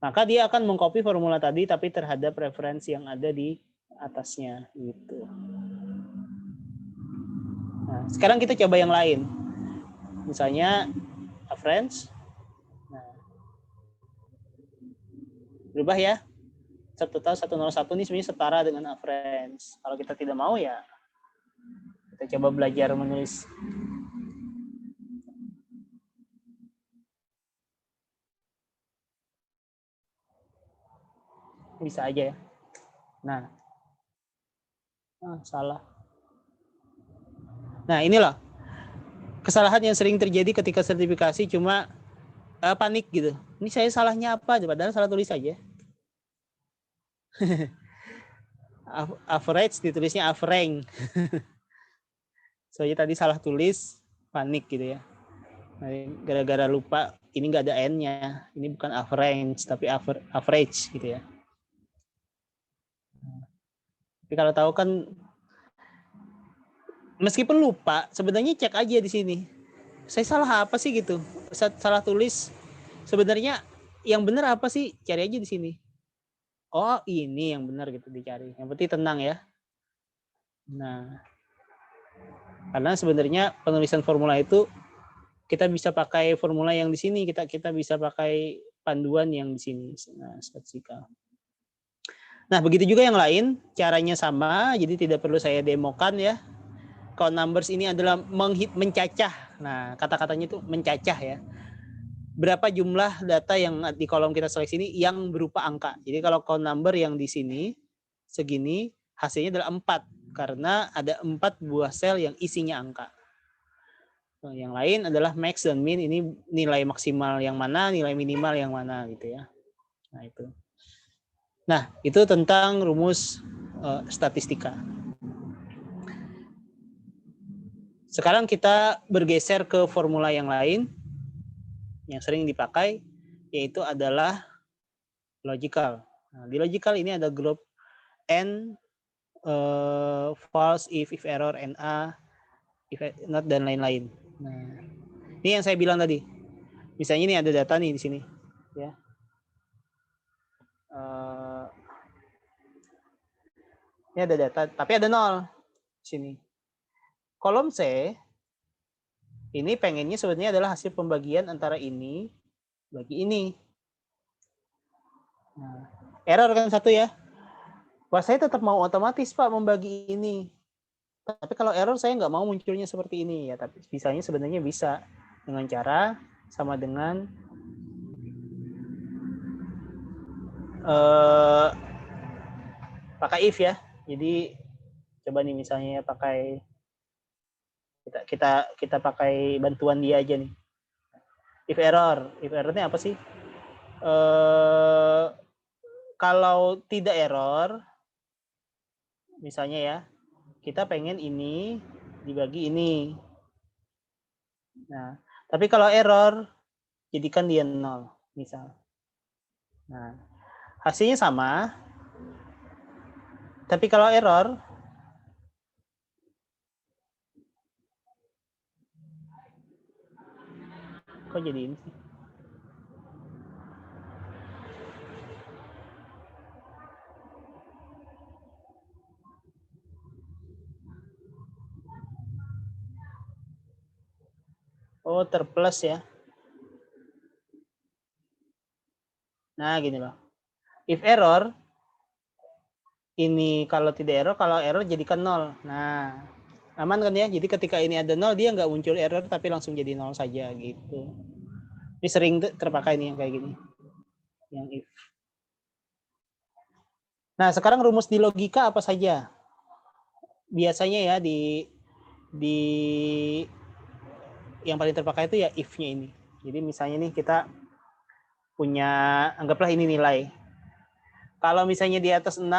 Maka dia akan mengcopy formula tadi tapi terhadap referensi yang ada di atasnya gitu. Nah, sekarang kita coba yang lain. Misalnya a friends. Nah, berubah ya. Subtotal 101 ini sebenarnya setara dengan a friends. Kalau kita tidak mau ya kita coba belajar menulis. Bisa aja ya. Nah, salah. Nah, inilah kesalahan yang sering terjadi ketika sertifikasi cuma panik gitu. Ini saya salahnya apa? Padahal salah tulis aja. Average ditulisnya average. Soalnya tadi salah tulis, panik gitu ya. Gara-gara lupa ini nggak ada n-nya. Ini bukan average tapi average gitu ya. Tapi kalau tahu kan meskipun lupa, sebenarnya cek aja di sini. Saya salah apa sih gitu? Salah tulis. Sebenarnya yang benar apa sih? Cari aja di sini. Oh, ini yang benar gitu dicari. Yang penting tenang ya. Nah, karena sebenarnya penulisan formula itu kita bisa pakai formula yang di sini, kita bisa pakai panduan yang di sini. Nah, statistika. Nah, begitu juga yang lain, caranya sama, jadi tidak perlu saya demokan ya. Count numbers ini adalah mencacah. Nah, kata-katanya itu mencacah ya. Berapa jumlah data yang di kolom kita seleksi ini yang berupa angka. Jadi kalau count number yang di sini segini, hasilnya adalah 4 karena ada 4 buah sel yang isinya angka. Nah, yang lain adalah max dan min, ini nilai maksimal yang mana, nilai minimal yang mana gitu ya. Nah, itu. Nah, itu tentang rumus statistika. Sekarang kita bergeser ke formula yang lain yang sering dipakai, yaitu adalah logical. Nah, di logical ini ada grup N, false, if error, NA, if not, dan lain-lain. Nah, ini yang saya bilang tadi. Misalnya ini ada data nih di sini. Ya. Ini ada data, tapi ada 0 di sini. Kolom C, ini pengennya sebenarnya adalah hasil pembagian antara ini bagi ini. Nah, error kan 1 ya. Wah, saya tetap mau otomatis Pak membagi ini. Tapi kalau error saya nggak mau munculnya seperti ini ya. Tapi bisanya sebenarnya bisa dengan cara sama dengan pakai if ya. Jadi coba nih misalnya pakai kita pakai bantuan dia aja nih. If errornya apa sih? Kalau tidak error, misalnya ya, kita pengen ini dibagi ini. Nah, tapi kalau error, jadikan dia 0, misal. Nah, hasilnya sama, tapi kalau error, kok jadi ini sih? Oh, terplus ya. Nah, gini loh. If error, ini kalau tidak error, kalau error jadikan 0. Nah, aman kan ya? Jadi ketika ini ada 0, dia nggak muncul error, tapi langsung jadi 0 saja gitu. Ini sering terpakai nih yang kayak gini. Yang if. Nah, sekarang rumus di logika apa saja? Biasanya ya di yang paling terpakai itu ya if-nya ini. Jadi misalnya nih kita punya, anggaplah ini nilai. Kalau misalnya di atas 6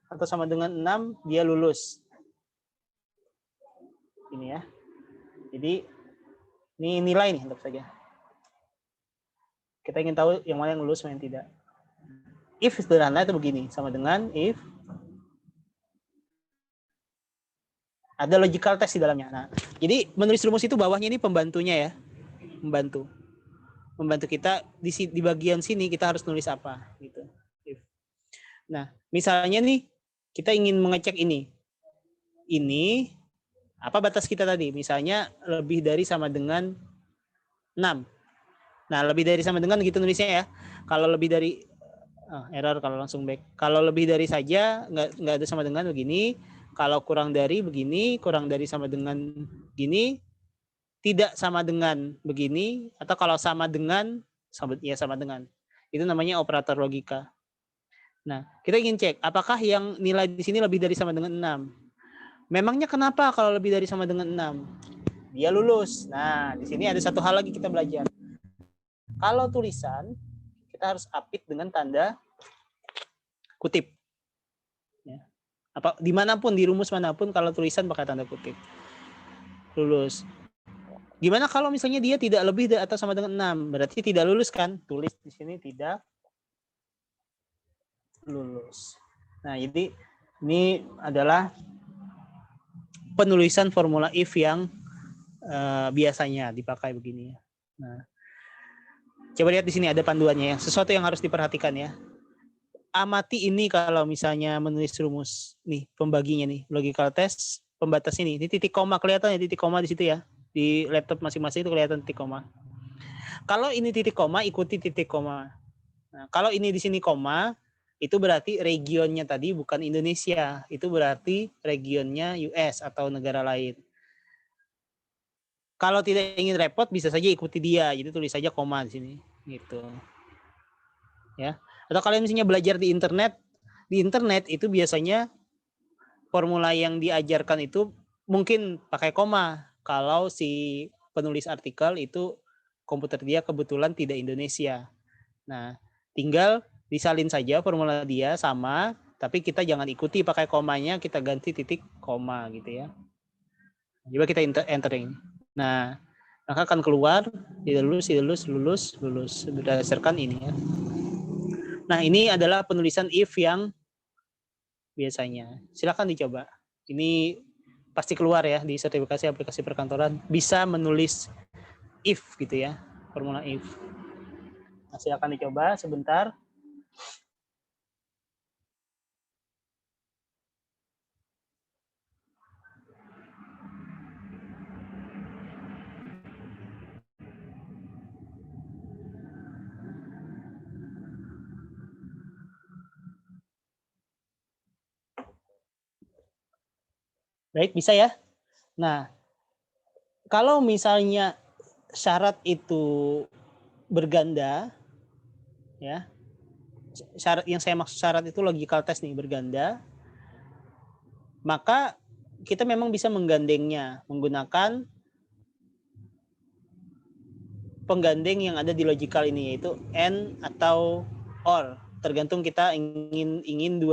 atau sama dengan 6, dia lulus. Ini ya. Jadi ini nilai nih, anggap saja. Kita ingin tahu yang mana yang lulus, mana yang tidak. If sederhana itu begini, sama dengan if ada logical test di dalamnya. Nah, jadi menulis rumus itu bawahnya ini pembantunya ya. Membantu kita di bagian sini kita harus nulis apa gitu. Nah, misalnya nih kita ingin mengecek ini. Ini apa batas kita tadi? Misalnya lebih dari sama dengan 6. Nah, lebih dari sama dengan gitu nulisnya ya. Kalau lebih dari error kalau langsung back. Kalau lebih dari saja nggak ada sama dengan begini. Kalau kurang dari begini, kurang dari sama dengan gini, tidak sama dengan begini, atau kalau sama dengan sama dengan. Itu namanya operator logika. Nah, kita ingin cek apakah yang nilai di sini lebih dari sama dengan 6. Memangnya kenapa kalau lebih dari sama dengan 6? Dia lulus. Nah, di sini ada satu hal lagi kita belajar. Kalau tulisan, kita harus apit dengan tanda kutip. Ya. Apa dimanapun, di rumus manapun, kalau tulisan pakai tanda kutip. Lulus. Gimana kalau misalnya dia tidak lebih atau sama dengan 6? Berarti tidak lulus kan? Tulis di sini tidak lulus. Nah, jadi ini adalah penulisan formula if yang biasanya dipakai begini. Nah, coba lihat di sini ada panduannya ya. Sesuatu yang harus diperhatikan ya. Amati ini kalau misalnya menulis rumus nih, pembaginya nih, logical test, pembatas ini. Ini titik koma, kelihatan ya titik koma di situ ya. Di laptop masing-masing itu kelihatan titik koma. Kalau ini titik koma, ikuti titik koma. Nah, kalau ini di sini koma, itu berarti regionnya tadi bukan Indonesia. Itu berarti regionnya US atau negara lain. Kalau tidak ingin repot, bisa saja ikuti dia. Jadi tulis saja koma di sini. Gitu. Ya. Atau kalian misalnya belajar di internet itu biasanya formula yang diajarkan itu mungkin pakai koma. Kalau si penulis artikel itu komputer dia kebetulan tidak Indonesia. Nah, tinggal disalin saja formula dia sama, tapi kita jangan ikuti pakai komanya, kita ganti titik koma gitu ya. Coba kita entering. Nah, maka akan keluar tidak lulus berdasarkan ini ya. Nah, ini adalah penulisan if yang biasanya. Silakan dicoba. Ini pasti keluar ya di sertifikasi aplikasi perkantoran, bisa menulis if gitu ya, formula if. Nah, silakan dicoba sebentar. Baik, bisa ya. Nah, kalau misalnya syarat itu berganda, ya, syarat yang saya maksud syarat itu logical test nih berganda, maka kita memang bisa menggandengnya menggunakan penggandeng yang ada di logical ini, yaitu and atau or, tergantung kita ingin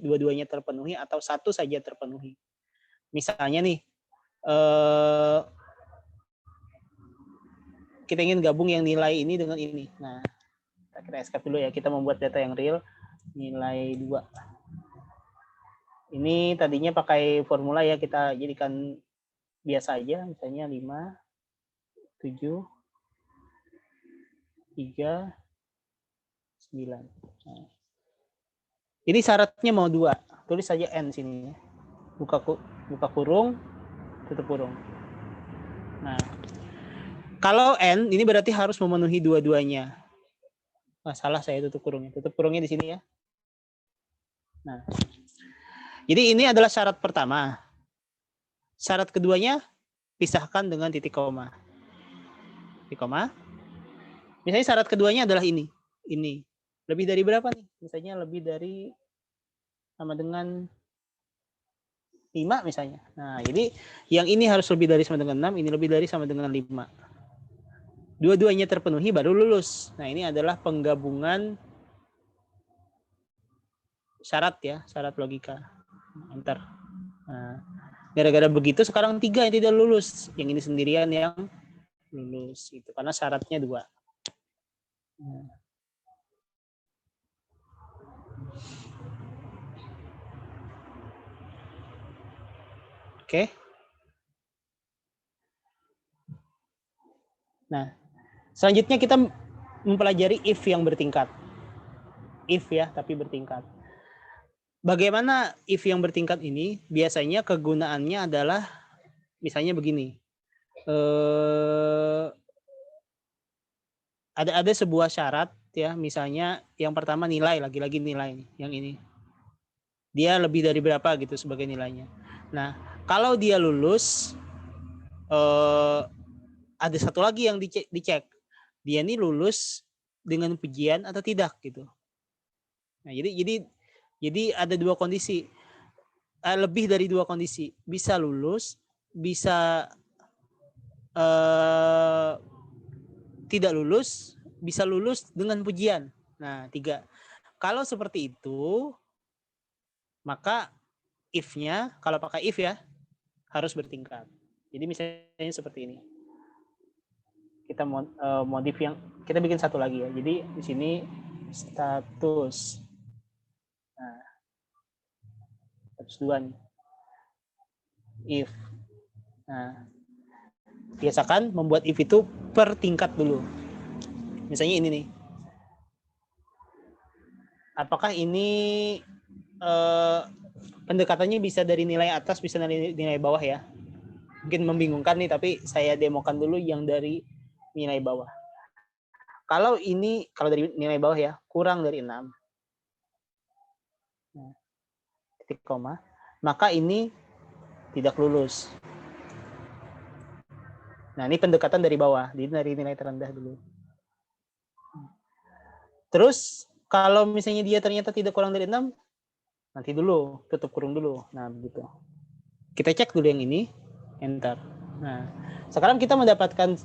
dua-duanya terpenuhi atau satu saja terpenuhi. Misalnya nih kita ingin gabung yang nilai ini dengan ini. Nah, kita escape dulu ya, kita membuat data yang real, nilai 2. Ini tadinya pakai formula ya, kita jadikan biasa aja, misalnya 5, 7, 3, 9. Nah, ini syaratnya mau 2, tulis saja n sini ya. Buka kurung, tutup kurung. Nah, Kalau N ini berarti harus memenuhi dua-duanya. Salah saya tutup kurungnya. Tutup kurungnya di sini ya. Nah, jadi ini adalah syarat pertama. Syarat keduanya pisahkan dengan titik koma. Titik koma. Misalnya syarat keduanya adalah ini. Ini. Lebih dari berapa nih? Misalnya lebih dari sama dengan 5 misalnya. Nah, jadi yang ini harus lebih dari sama dengan 6, ini lebih dari sama dengan 5. Dua-duanya terpenuhi baru lulus. Nah, ini adalah penggabungan syarat ya, syarat logika. Enter. Nah, gara-gara begitu sekarang 3 yang tidak lulus. Yang ini sendirian yang lulus. Itu karena syaratnya 2. Nah. Oke. Nah, selanjutnya kita mempelajari if yang bertingkat. If ya, tapi bertingkat. Bagaimana if yang bertingkat ini? Biasanya kegunaannya adalah misalnya begini. Ada sebuah syarat ya, misalnya yang pertama nilai, lagi-lagi nilai yang ini. Dia lebih dari berapa gitu sebagai nilainya. Nah, kalau dia lulus, ada satu lagi yang dicek. Dia ini lulus dengan pujian atau tidak gitu. Nah, jadi ada dua kondisi. Lebih dari dua kondisi. Bisa lulus, bisa tidak lulus, bisa lulus dengan pujian. Nah, 3. Kalau seperti itu, maka if-nya, kalau pakai if ya, harus bertingkat. Jadi misalnya seperti ini. Kita modif yang, kita bikin satu lagi ya. Jadi di sini status. Nah, status 2 nih. If. Nah, biasakan membuat if itu per tingkat dulu. Misalnya ini nih. Apakah ini pendekatannya bisa dari nilai atas, bisa dari nilai bawah ya? Mungkin membingungkan nih, tapi saya demokan dulu yang dari nilai bawah. Kalau dari nilai bawah ya, kurang dari 6. Nah, titik koma. Maka ini tidak lulus. Nah, ini pendekatan dari bawah. Jadi dari nilai terendah dulu. Terus, kalau misalnya dia ternyata tidak kurang dari 6, nanti dulu, tutup kurung dulu. Nah, begitu. Kita cek dulu yang ini, enter. Nah, sekarang kita mendapatkan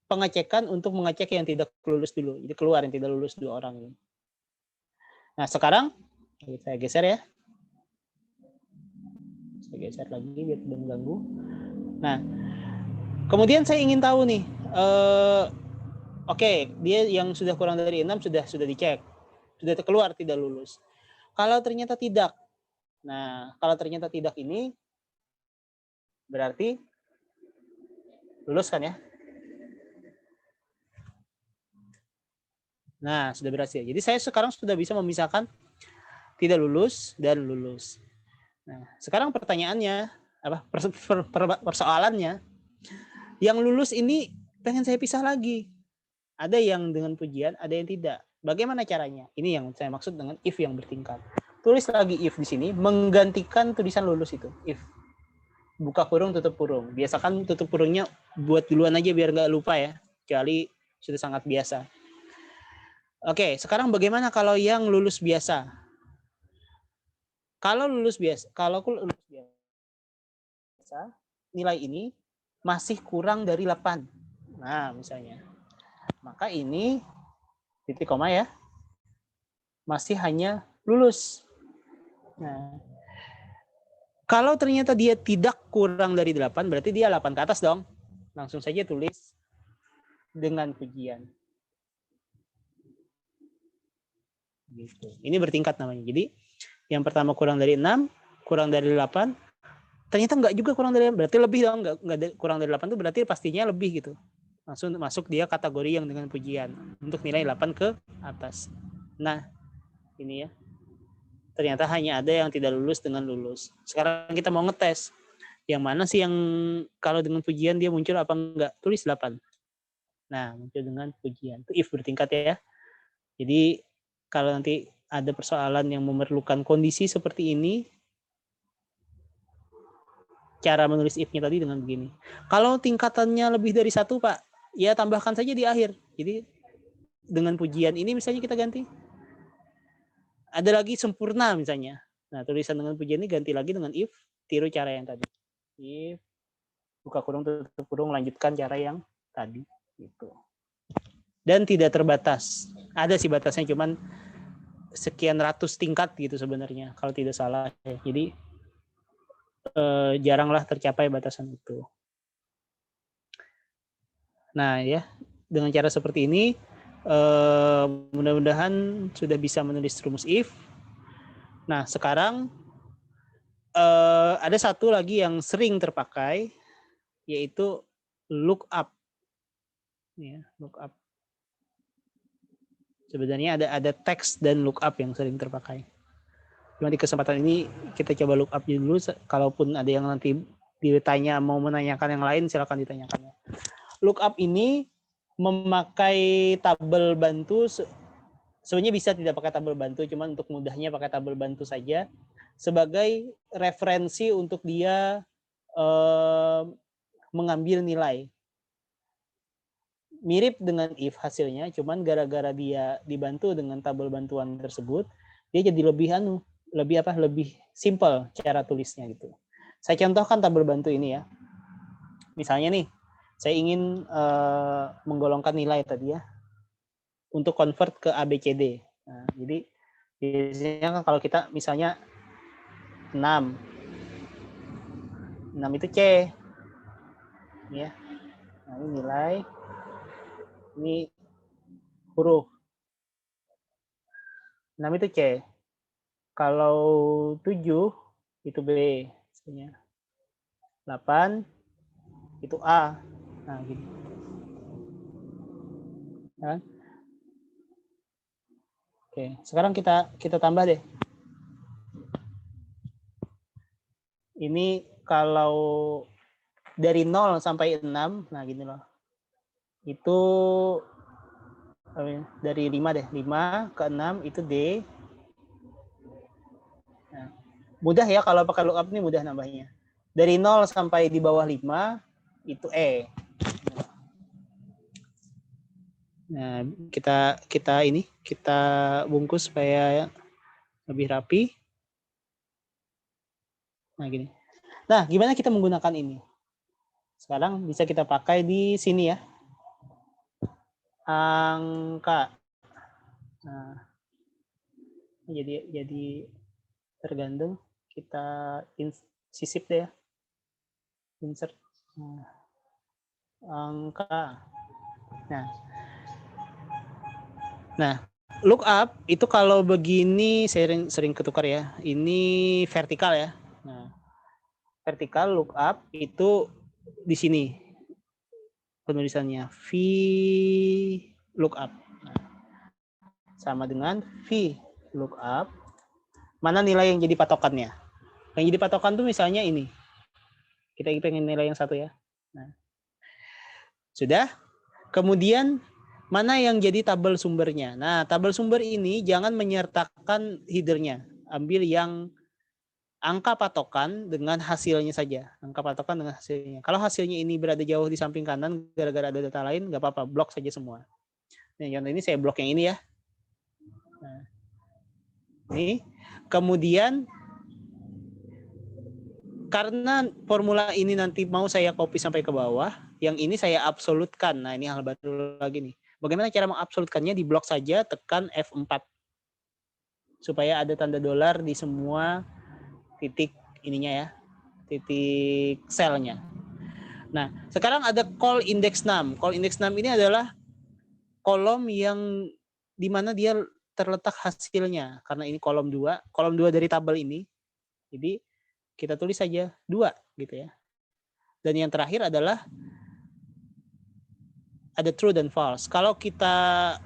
pengecekan untuk mengecek yang tidak lulus dulu. Jadi keluar yang tidak lulus 2 orang ini. Nah, sekarang saya geser ya. Saya geser lagi biar tidak mengganggu. Nah, kemudian saya ingin tahu nih, oke, dia yang sudah kurang dari 6 sudah dicek. Sudah keluar tidak lulus. Kalau ternyata tidak. Nah, kalau ternyata tidak ini berarti lulus kan ya? Nah, sudah berhasil. Jadi saya sekarang sudah bisa memisahkan tidak lulus dan lulus. Nah, sekarang pertanyaannya, persoalannya, yang lulus ini pengen saya pisah lagi. Ada yang dengan pujian, ada yang tidak. Bagaimana caranya? Ini yang saya maksud dengan if yang bertingkat. Tulis lagi if di sini, menggantikan tulisan lulus itu. If. Buka kurung, tutup kurung. Biasakan tutup kurungnya buat duluan aja biar nggak lupa ya. Kecuali sudah sangat biasa. Oke, sekarang bagaimana kalau yang lulus biasa? Kalau aku lulus biasa, nilai ini masih kurang dari 8. Nah, misalnya. Maka ini titik koma ya. Masih hanya lulus. Nah, kalau ternyata dia tidak kurang dari 8, berarti dia 8 ke atas dong. Langsung saja tulis dengan pujian. Gitu. Ini bertingkat namanya. Jadi yang pertama kurang dari 6, kurang dari 8, ternyata enggak juga kurang dari 8, berarti lebih dong. Enggak kurang dari 8 itu berarti pastinya lebih gitu. Langsung masuk dia kategori yang dengan pujian untuk nilai 8 ke atas. Nah, ini ya. Ternyata hanya ada yang tidak lulus dengan lulus. Sekarang kita mau ngetes. Yang mana sih yang kalau dengan pujian dia muncul apa enggak? Tulis 8. Nah, muncul dengan pujian. Itu if bertingkat ya. Jadi kalau nanti ada persoalan yang memerlukan kondisi seperti ini, cara menulis if-nya tadi dengan begini. Kalau tingkatannya lebih dari 1, Pak, ya tambahkan saja di akhir. Jadi dengan pujian ini misalnya kita ganti. Ada lagi sempurna misalnya. Nah, tulisan dengan pujian ini ganti lagi dengan if, tiru cara yang tadi. If, buka kurung, tutup kurung, lanjutkan cara yang tadi. Gitu. Dan tidak terbatas. Ada sih batasnya, cuman sekian ratus tingkat gitu sebenarnya, kalau tidak salah. Jadi jaranglah tercapai batasan itu. Nah ya, dengan cara seperti ini, mudah-mudahan sudah bisa menulis rumus if. Nah sekarang ada satu lagi yang sering terpakai, yaitu lookup. Ya, lookup. Sebenarnya ada teks dan lookup yang sering terpakai. Cuma di kesempatan ini kita coba lookup dulu. Kalaupun ada yang nanti ditanya mau menanyakan yang lain, silakan ditanyakan. Lookup ini memakai tabel bantu. Sebenarnya bisa tidak pakai tabel bantu, cuman untuk mudahnya pakai tabel bantu saja sebagai referensi untuk dia mengambil nilai. Mirip dengan if hasilnya, cuman gara-gara dia dibantu dengan tabel bantuan tersebut, dia jadi lebih simple cara tulisnya gitu. Saya contohkan tabel bantu ini ya. Misalnya nih, saya ingin menggolongkan nilai tadi ya, untuk convert ke ABCD. Nah, jadi biasanya kan kalau kita misalnya 6 itu C. Ya. Nah, ini nilai. Ini huruf. 6 itu C. Kalau 7 itu B. Misalnya. 8 itu A. Nah, gini. Nah. Oke, sekarang kita tambah deh. Ini kalau dari 0 sampai 6, nah gini loh. Itu dari 5 deh. 5 ke 6 itu D. Nah, mudah ya kalau pakai lookup ini, mudah nambahnya. Dari 0 sampai di bawah 5 itu E. Nah, kita bungkus supaya lebih rapi. Nah, gini. Nah, gimana kita menggunakan ini? Sekarang bisa kita pakai di sini ya. Angka. Nah, jadi tergantung, kita sisip deh ya. Insert. Nah, angka. Nah, lookup itu kalau begini sering ketukar ya. Ini vertikal ya. Nah, vertikal lookup itu di sini penulisannya V lookup. Nah, sama dengan V lookup. Mana nilai yang jadi patokannya? Yang jadi patokan tuh misalnya ini. Kita pengen nilai yang 1 ya. Nah, sudah. Kemudian mana yang jadi tabel sumbernya? Nah, tabel sumber ini jangan menyertakan header-nya. Ambil yang angka patokan dengan hasilnya saja. Angka patokan dengan hasilnya. Kalau hasilnya ini berada jauh di samping kanan, gara-gara ada data lain, nggak apa-apa, blok saja semua. Nah, contoh ini saya blok yang ini ya. Nah, ini. Kemudian, karena formula ini nanti mau saya copy sampai ke bawah, yang ini saya absolutkan. Nah, ini hal baru lagi nih. Bagaimana cara mengabsolutkannya? Di blok saja, tekan F4. Supaya ada tanda dolar di semua titik ininya ya. Titik selnya. Nah, sekarang ada call index 6. Call index 6 ini adalah kolom yang di mana dia terletak hasilnya. Karena ini kolom 2 dari tabel ini. Jadi kita tulis saja 2 gitu ya. Dan yang terakhir adalah ada true dan false. Kalau kita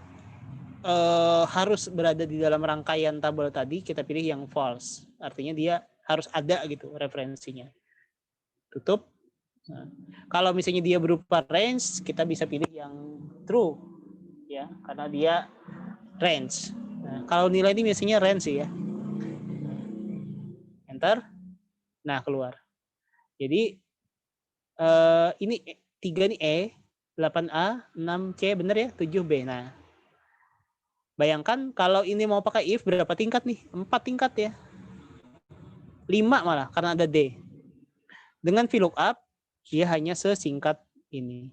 harus berada di dalam rangkaian tabel tadi, kita pilih yang false. Artinya dia harus ada gitu referensinya. tutup. Nah, kalau misalnya dia berupa range, kita bisa pilih yang true, ya, karena dia range. Nah, kalau nilai ini biasanya range sih ya. Enter. Nah, keluar. Jadi ini 3 nih E, 8A, 6C, bener ya, 7B. Nah, bayangkan kalau ini mau pakai if berapa tingkat nih? 4 tingkat ya. 5 malah karena ada D. Dengan VLOOKUP dia hanya sesingkat ini.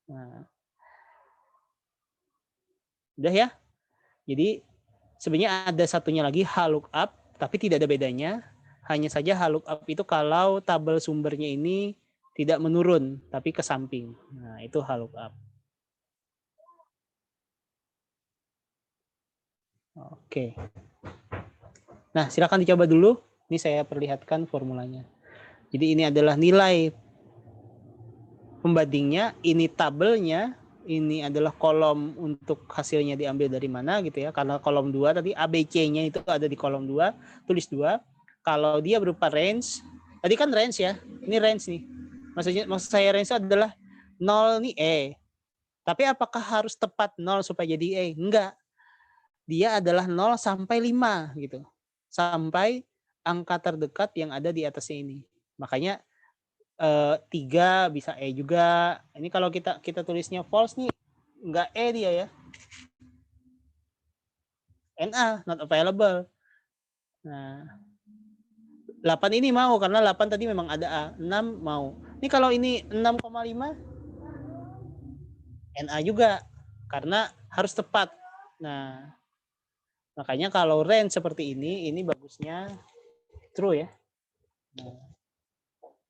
Nah, udah ya. Jadi sebenarnya ada satunya lagi HLOOKUP, tapi tidak ada bedanya. Hanya saja HLOOKUP itu kalau tabel sumbernya ini tidak menurun, tapi ke samping. Nah, itu HLOOKUP. Oke. Nah, silakan dicoba dulu. Ini saya perlihatkan formulanya. Jadi ini adalah nilai pembandingnya, ini tabelnya, ini adalah kolom untuk hasilnya diambil dari mana gitu ya. Karena kolom 2 tadi ABC-nya itu ada di kolom 2, tulis 2. Kalau dia berupa range, tadi kan range ya. Ini range nih. Maksud saya range adalah 0 nih E. Tapi apakah harus tepat 0 supaya jadi E? Enggak. Dia adalah 0 sampai 5 gitu. Sampai angka terdekat yang ada di atasnya ini. Makanya 3 bisa E juga. Ini kalau kita tulisnya false nih, enggak E dia ya. NA, not available. Nah, 8 ini mau karena 8 tadi memang ada A. 6 mau. Ini kalau ini 6,5 NA juga karena harus tepat. Nah, makanya kalau range seperti ini bagusnya true ya. Nah,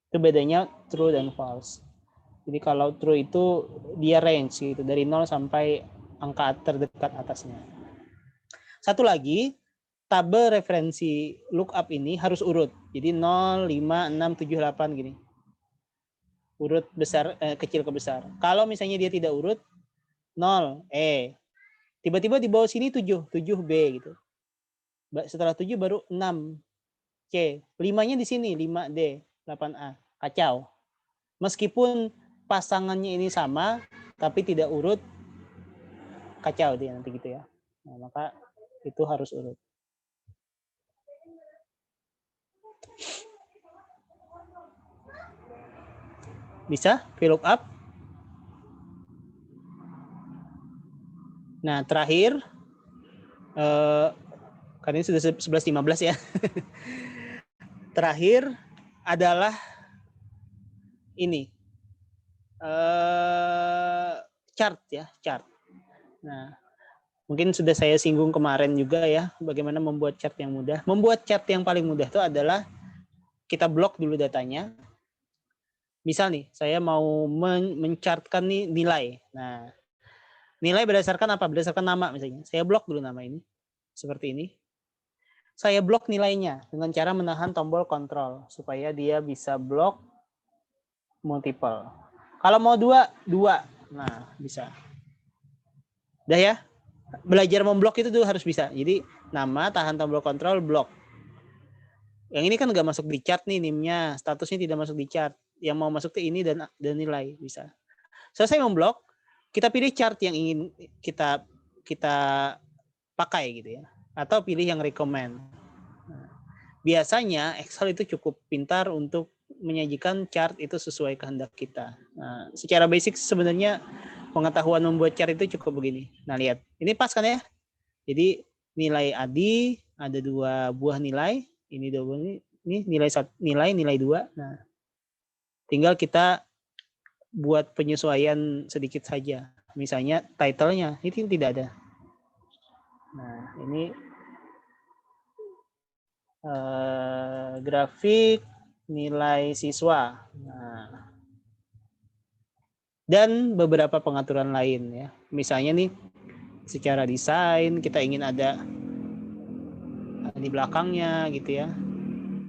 itu bedanya true dan false. Jadi kalau true itu dia range gitu dari 0 sampai angka terdekat atasnya. Satu lagi, tabel referensi lookup ini harus urut. Jadi 0, 5, 6, 7, 8 gini. Urut besar kecil ke besar. Kalau misalnya dia tidak urut 0 E. Tiba-tiba di bawah sini 7, 7B gitu. Setelah 7 baru 6 C. 5-nya di sini 5D, 8A. Kacau. Meskipun pasangannya ini sama tapi tidak urut, kacau dia nanti gitu ya. Nah, maka itu harus urut. Bisa VLOOKUP. Nah, terakhir karena ini sudah 11.15 ya. Terakhir adalah ini chart ya, chart. Nah, mungkin sudah saya singgung kemarin juga ya, bagaimana membuat chart yang mudah. Membuat chart yang paling mudah itu adalah kita blok dulu datanya. Misal nih, saya mau menchartkan nih nilai. Nah, nilai berdasarkan apa? Berdasarkan nama misalnya. Saya blok dulu nama ini. Seperti ini. Saya blok nilainya dengan cara menahan tombol kontrol supaya dia bisa blok multiple. Kalau mau 2, nah bisa. Udah ya? Belajar memblok itu tuh harus bisa. Jadi nama, tahan tombol kontrol, blok. Yang ini kan nggak masuk di chart nih NIM-nya, statusnya tidak masuk di chart. Yang mau masuk ke ini dan nilai bisa. Selesai memblok, kita pilih chart yang ingin kita pakai gitu ya. Atau pilih yang recommend. Nah, biasanya Excel itu cukup pintar untuk menyajikan chart itu sesuai kehendak kita. Nah, secara basic sebenarnya pengetahuan membuat chart itu cukup begini. Nah, lihat. Ini pas kan ya? Jadi nilai ADI ada 2 buah nilai. Ini 2 buah ini nilai 2. Nah, tinggal kita buat penyesuaian sedikit saja. Misalnya title-nya itu tidak ada. Nah, ini grafik nilai siswa. Nah, dan beberapa pengaturan lain ya. Misalnya nih secara desain kita ingin ada di belakangnya gitu ya.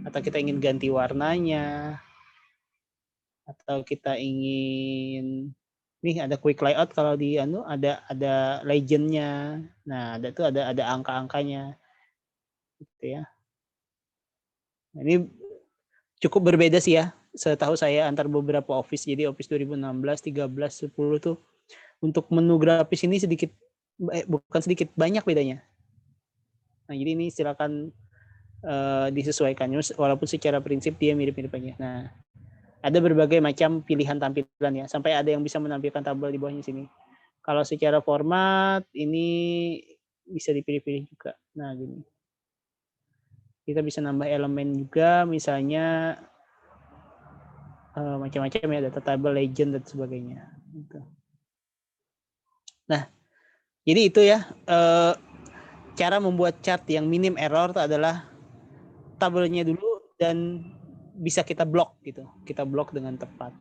Atau kita ingin ganti warnanya. Atau kita ingin nih ada quick layout kalau di ada legend-nya. Nah, ada angka-angkanya. Gitu ya. Nah, ini cukup berbeda sih ya. setahu saya antar beberapa office. Jadi Office 2016, 13, 10 tuh untuk menu grafis ini sedikit, bukan sedikit, banyak bedanya. Nah, jadi ini silakan disesuaikan, walaupun secara prinsip dia mirip-mirip aja. Nah, ada berbagai macam pilihan tampilan ya, sampai ada yang bisa menampilkan tabel di bawahnya sini. Kalau secara format ini bisa dipilih-pilih juga. Nah, gini. Kita bisa nambah elemen juga, misalnya macam-macam ya, data table, legend, dan sebagainya. Nah, jadi itu ya, cara membuat chart yang minim error itu adalah tabelnya dulu dan bisa kita blok gitu, kita blok dengan tepat.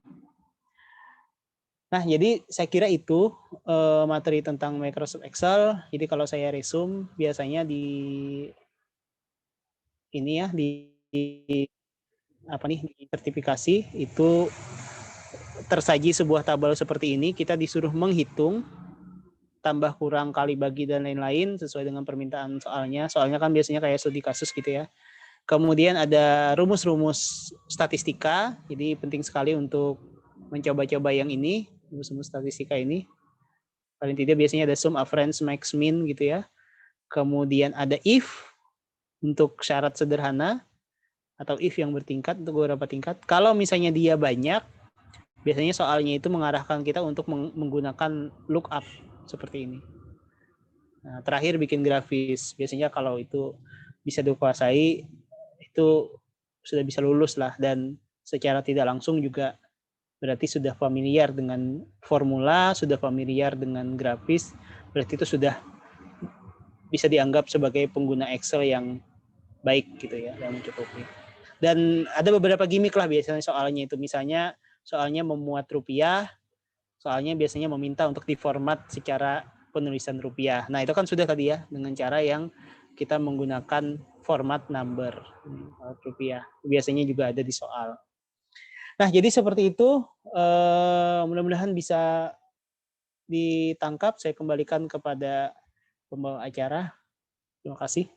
Nah, jadi saya kira itu materi tentang Microsoft Excel. Jadi kalau saya resume, biasanya di ini ya, di apa nih, di sertifikasi itu tersaji sebuah tabel seperti ini, kita disuruh menghitung tambah kurang kali bagi dan lain-lain sesuai dengan permintaan soalnya. Soalnya kan biasanya kayak studi kasus gitu ya. Kemudian ada rumus-rumus statistika, jadi penting sekali untuk mencoba-coba yang ini, rumus-rumus statistika ini. Paling tidak biasanya ada sum, average, max, min gitu ya. Kemudian ada if untuk syarat sederhana atau if yang bertingkat untuk beberapa tingkat. Kalau misalnya dia banyak, biasanya soalnya itu mengarahkan kita untuk menggunakan lookup seperti ini. Nah, terakhir bikin grafis. Biasanya kalau itu bisa dikuasai, itu sudah bisa lulus lah, dan secara tidak langsung juga berarti sudah familiar dengan formula, sudah familiar dengan grafis, berarti itu sudah bisa dianggap sebagai pengguna Excel yang baik gitu ya, yang mencukupi. Dan ada beberapa gimmick lah biasanya soalnya itu, misalnya soalnya memuat rupiah, soalnya biasanya meminta untuk diformat secara penulisan rupiah. Nah, itu kan sudah tadi ya, dengan cara yang kita menggunakan format number rupiah. Biasanya juga ada di soal. Nah, jadi seperti itu. Mudah-mudahan bisa ditangkap. Saya kembalikan kepada pembawa acara. Terima kasih.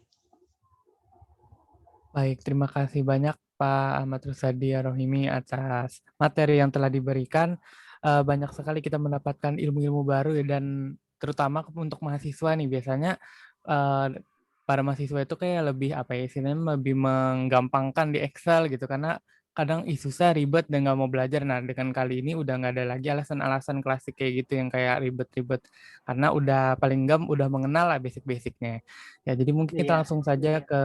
Baik, terima kasih banyak Pak Ahmad Rusadi Rohimi atas materi yang telah diberikan. Banyak sekali kita mendapatkan ilmu-ilmu baru dan terutama untuk mahasiswa nih, biasanya para mahasiswa itu kayak lebih apa ya, istilahnya lebih menggampangkan di Excel gitu, karena kadang susah, ribet, dan nggak mau belajar. Nah, dengan kali ini udah nggak ada lagi alasan-alasan klasik kayak gitu yang kayak ribet-ribet, karena udah paling nggak udah mengenal lah basic-basicnya. Ya, jadi mungkin kita langsung saja ke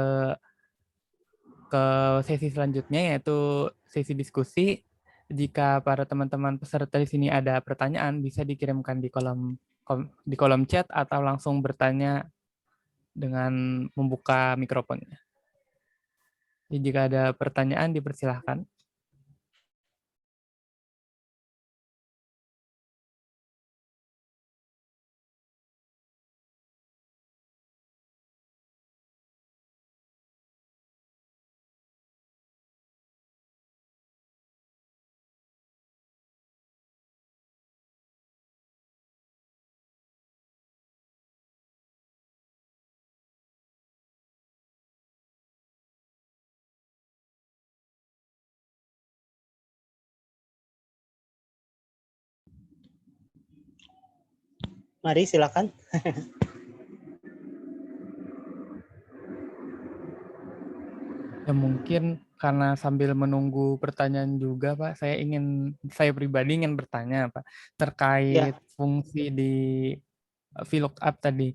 sesi selanjutnya, yaitu sesi diskusi. Jika para teman-teman peserta di sini ada pertanyaan, bisa dikirimkan di kolom chat atau langsung bertanya dengan membuka mikrofonnya. Jadi jika ada pertanyaan, dipersilahkan. Mari silakan. Ya mungkin karena sambil menunggu pertanyaan juga, Pak, saya pribadi ingin bertanya, Pak, terkait Ya. fungsi di VLOOKUP tadi.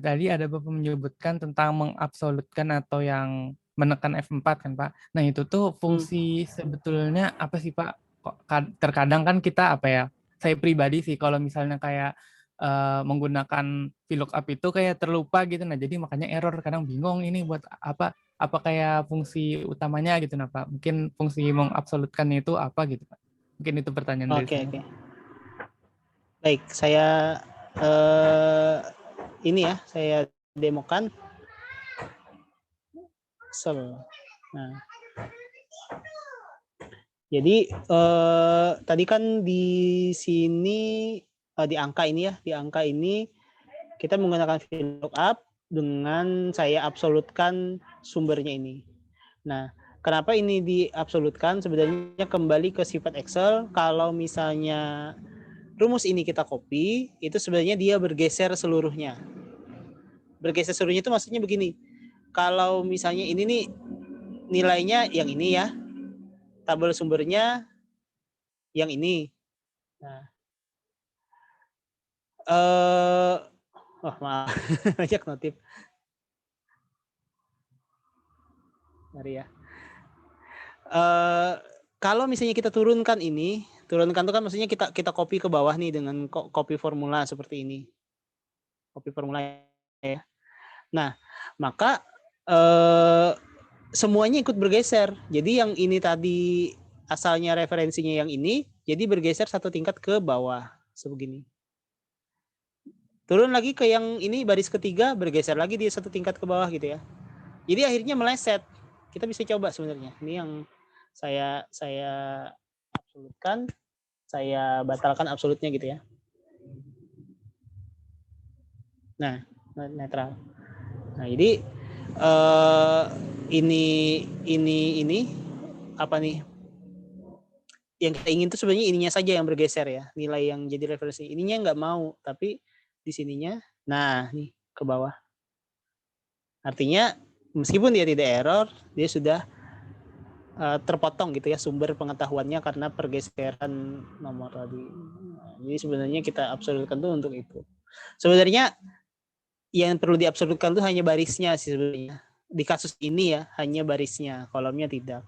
Tadi ada Bapak menyebutkan tentang mengabsolutkan atau yang menekan F4 kan, Pak. Nah, itu tuh fungsi sebetulnya apa sih, Pak? Kok terkadang kan kita apa ya, saya pribadi sih kalau misalnya kayak menggunakan VLOOKUP itu kayak terlupa gitu. Nah, jadi makanya error, kadang bingung ini buat apa kayak fungsi utamanya gitu, nah Pak. Mungkin fungsi mengabsolutkan itu apa gitu, Pak. Mungkin itu pertanyaan dari saya. Oke. Baik, saya ini ya, saya demokan. Nah, jadi tadi kan di sini di angka ini kita menggunakan VLOOKUP dengan saya absolutkan sumbernya ini. Nah, Kenapa ini diabsolutkan? Sebenarnya kembali ke sifat Excel. Kalau misalnya rumus ini kita copy, itu sebenarnya dia bergeser seluruhnya. Bergeser seluruhnya itu maksudnya begini. Kalau misalnya ini nih nilainya yang ini ya, tabel sumbernya yang ini. Nah, maaf, banyak notif. Mari ya. Kalau misalnya kita turunkan ini, turunkan itu kan maksudnya kita copy ke bawah nih dengan copy formula seperti ini. Copy formula ya. Nah, maka semuanya ikut bergeser. Jadi yang ini tadi asalnya referensinya yang ini, jadi bergeser satu tingkat ke bawah sebegini. Turun lagi ke yang ini baris ketiga, bergeser lagi dia satu tingkat ke bawah gitu ya. Jadi akhirnya meleset. Kita bisa coba sebenarnya. Ini yang saya absolutkan, saya batalkan absolutnya gitu ya. Nah, netral. Nah, jadi ini apa nih? Yang kita ingin tuh sebenarnya ininya saja yang bergeser ya, nilai yang jadi referensi. Ininya nggak mau, tapi di sininya, nah nih ke bawah. Artinya meskipun dia tidak error, dia sudah terpotong gitu ya sumber pengetahuannya karena pergeseran nomor tadi. Jadi sebenarnya kita absolutkan tuh untuk itu. Sebenarnya yang perlu diabsolutkan tuh hanya barisnya sih sebenarnya. Di kasus ini ya hanya barisnya, kolomnya tidak.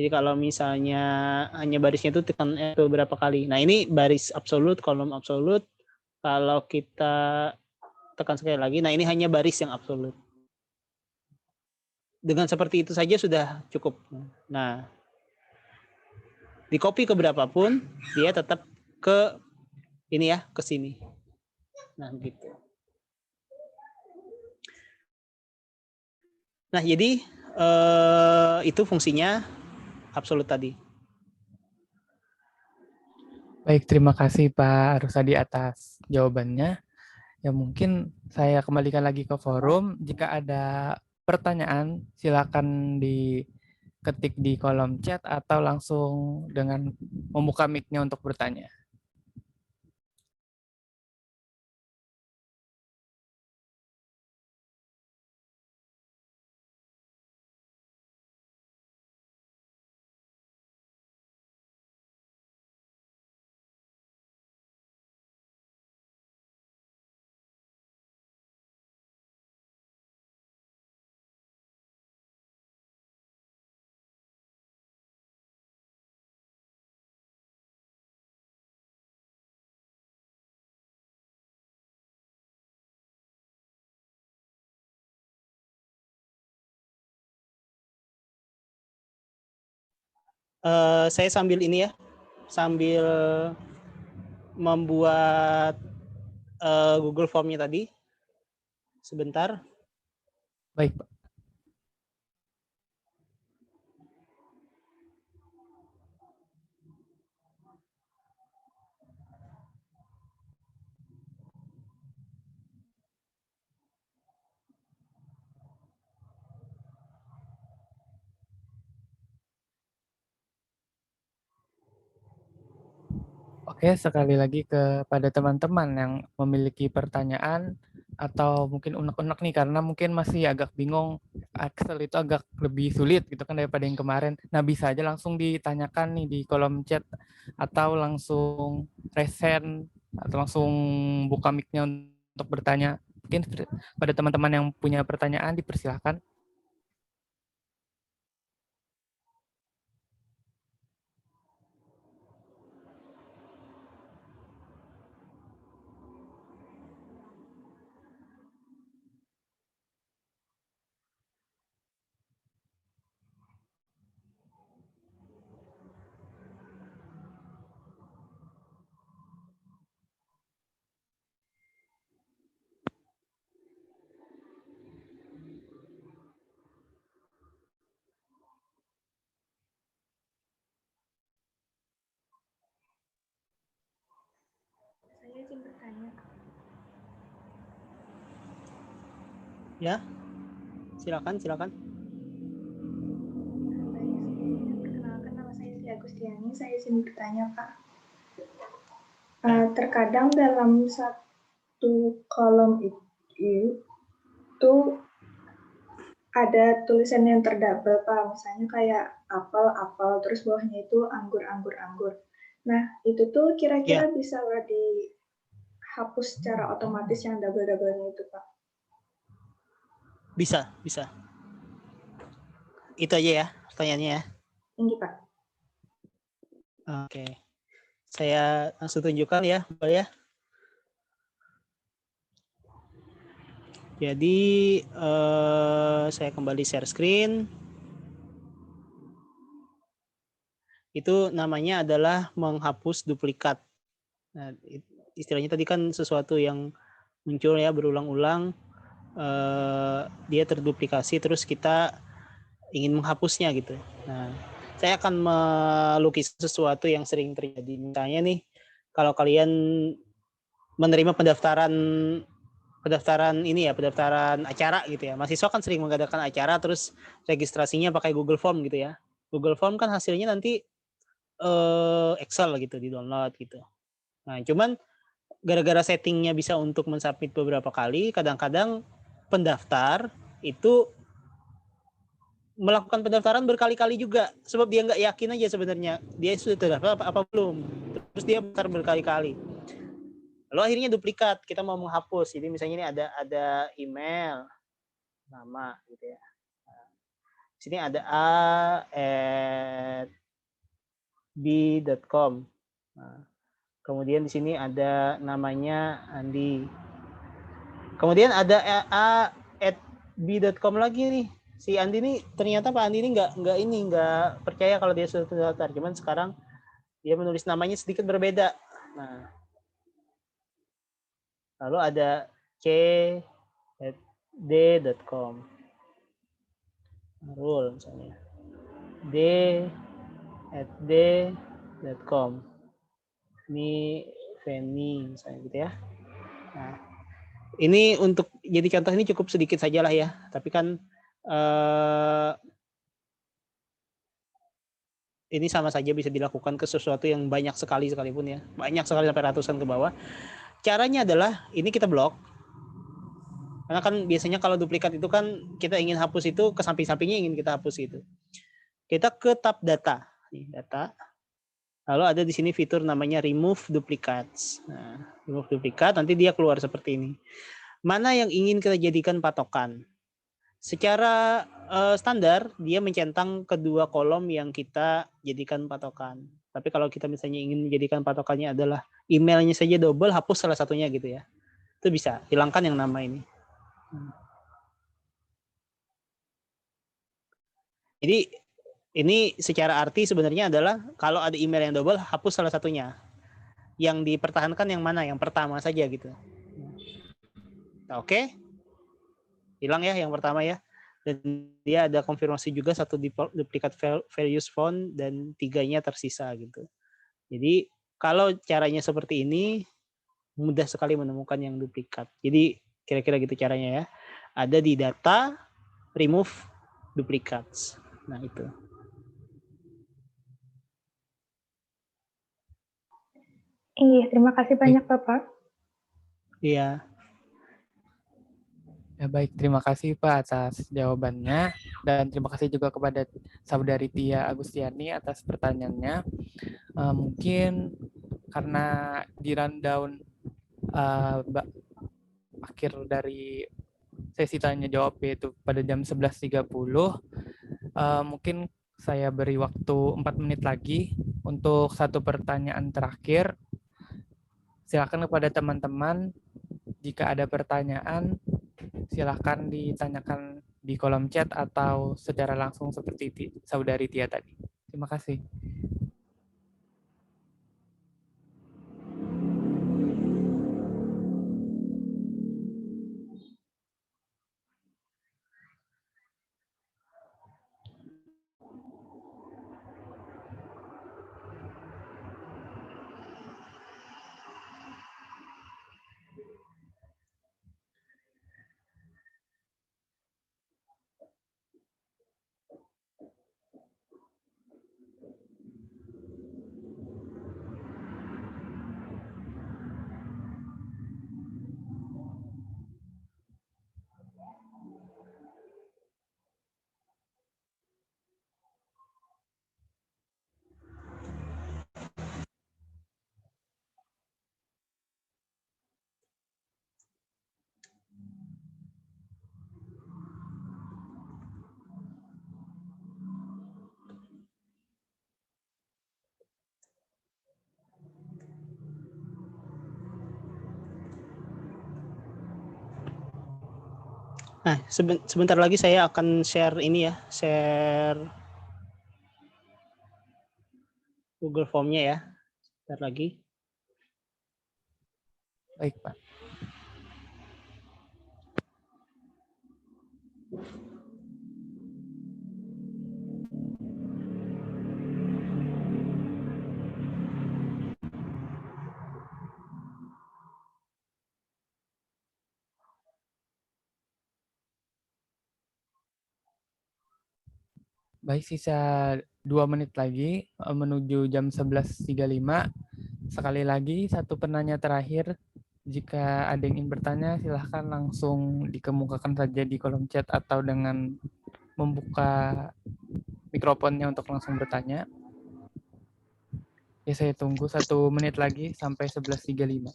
Jadi kalau misalnya hanya barisnya itu tekan beberapa kali. Nah ini baris absolut, kolom absolut. Kalau kita tekan sekali lagi, nah ini hanya baris yang absolut. Dengan seperti itu saja sudah cukup. Nah, di copy ke berapapun, dia tetap ke ini ya, ke sini. Nah, gitu. Nah, jadi itu fungsinya absolut tadi. Baik, terima kasih Pak Rusadi atas jawabannya. Ya mungkin saya kembalikan lagi ke forum. Jika ada pertanyaan, silakan diketik di kolom chat atau langsung dengan membuka mic-nya untuk bertanya. Saya sambil ini ya, sambil membuat Google Form-nya tadi. Sebentar. Baik, Pak. Oke, sekali lagi kepada teman-teman yang memiliki pertanyaan atau mungkin unek-unek nih karena mungkin masih agak bingung Excel itu agak lebih sulit gitu kan daripada yang kemarin. Nah, bisa aja langsung ditanyakan nih di kolom chat atau langsung resen atau langsung buka mic-nya untuk bertanya. Mungkin pada teman-teman yang punya pertanyaan dipersilahkan. Saya izin bertanya. Ya, silakan. Baik, Agustiani, saya izin bertanya, Pak. Ya. Terkadang dalam satu kolom itu ada tulisan yang terdouble, Pak. Misalnya kayak apel, terus bawahnya itu anggur. Nah, itu tuh kira-kira Ya, bisa dihapus secara otomatis yang double-doublenya itu, Pak? bisa. Itu aja ya pertanyaannya ya. Ini, Pak. Oke. Saya langsung tunjukkan ya, boleh ya. Jadi saya kembali share screen. Itu namanya adalah menghapus duplikat. Nah, istilahnya tadi kan sesuatu yang muncul ya berulang-ulang, dia terduplikasi terus kita ingin menghapusnya gitu. Nah, saya akan melukis sesuatu yang sering terjadi. Misalnya nih, kalau kalian menerima pendaftaran acara gitu ya. Mahasiswa kan sering mengadakan acara terus registrasinya pakai Google Form gitu ya. Google Form kan hasilnya nanti Excel gitu di download gitu. Nah, cuman gara-gara settingnya bisa untuk mensubmit beberapa kali, kadang-kadang pendaftar itu melakukan pendaftaran berkali-kali juga sebab dia nggak yakin aja sebenarnya dia sudah terdaftar apa belum, terus dia daftar berkali-kali lalu akhirnya duplikat, kita mau menghapus. Jadi misalnya ini ada email nama gitu ya, di sini ada a@b.com. Nah, kemudian di sini ada namanya Andi, kemudian ada a@b.com lagi nih. Si Andi ini ternyata Pak Andi ini nggak percaya kalau dia sudah terdaftar. Cuman sekarang dia menulis namanya sedikit berbeda. Nah, lalu ada c@d.com. Rule misalnya d@d.com. Ini Feni misalnya gitu ya. Nah, ini untuk jadi contoh ini cukup sedikit saja lah ya. Tapi kan ini sama saja bisa dilakukan ke sesuatu yang banyak sekali sekalipun ya. Banyak sekali sampai ratusan ke bawah. Caranya adalah ini kita blok. Karena kan biasanya kalau duplikat itu kan kita ingin hapus itu ke samping-sampingnya ingin kita hapus itu. Kita ke tab data. Nih, data. Lalu ada di sini fitur namanya remove duplicates. Nah, remove duplikat nanti dia keluar seperti ini. Mana yang ingin kita jadikan patokan? Secara standar dia mencentang kedua kolom yang kita jadikan patokan. Tapi kalau kita misalnya ingin menjadikan patokannya adalah emailnya saja double, hapus salah satunya gitu ya. Itu bisa, hilangkan yang nama ini. Jadi ini secara arti sebenarnya adalah kalau ada email yang double, hapus salah satunya. Yang dipertahankan yang mana? Yang pertama saja gitu. Nah, oke, hilang ya yang pertama ya. Dan dia ada konfirmasi juga satu duplikat values found dan 3-nya tersisa gitu. Jadi kalau caranya seperti ini mudah sekali menemukan yang duplikat. Jadi kira-kira gitu caranya ya. Ada di data remove duplicates. Nah itu. Iya, terima kasih banyak, Bapak. Iya. Ya, baik, terima kasih Pak atas jawabannya dan terima kasih juga kepada Saudari Tia Agustiani atas pertanyaannya. Mungkin karena di rundown akhir dari sesi tanya jawab yaitu pada jam 11.30, mungkin saya beri waktu 4 menit lagi untuk satu pertanyaan terakhir. Silakan kepada teman-teman jika ada pertanyaan silahkan ditanyakan di kolom chat atau secara langsung seperti Saudari Tia tadi. Terima kasih. Nah, sebentar lagi saya akan share ini ya, share Google Form-nya ya. Sebentar lagi. Baik, Pak. Baik, sisa 2 menit lagi menuju jam 11.35. Sekali lagi, satu penanya terakhir. Jika ada yang ingin bertanya, silahkan langsung dikemukakan saja di kolom chat atau dengan membuka mikrofonnya untuk langsung bertanya. Ya, saya tunggu 1 menit lagi sampai 11.35.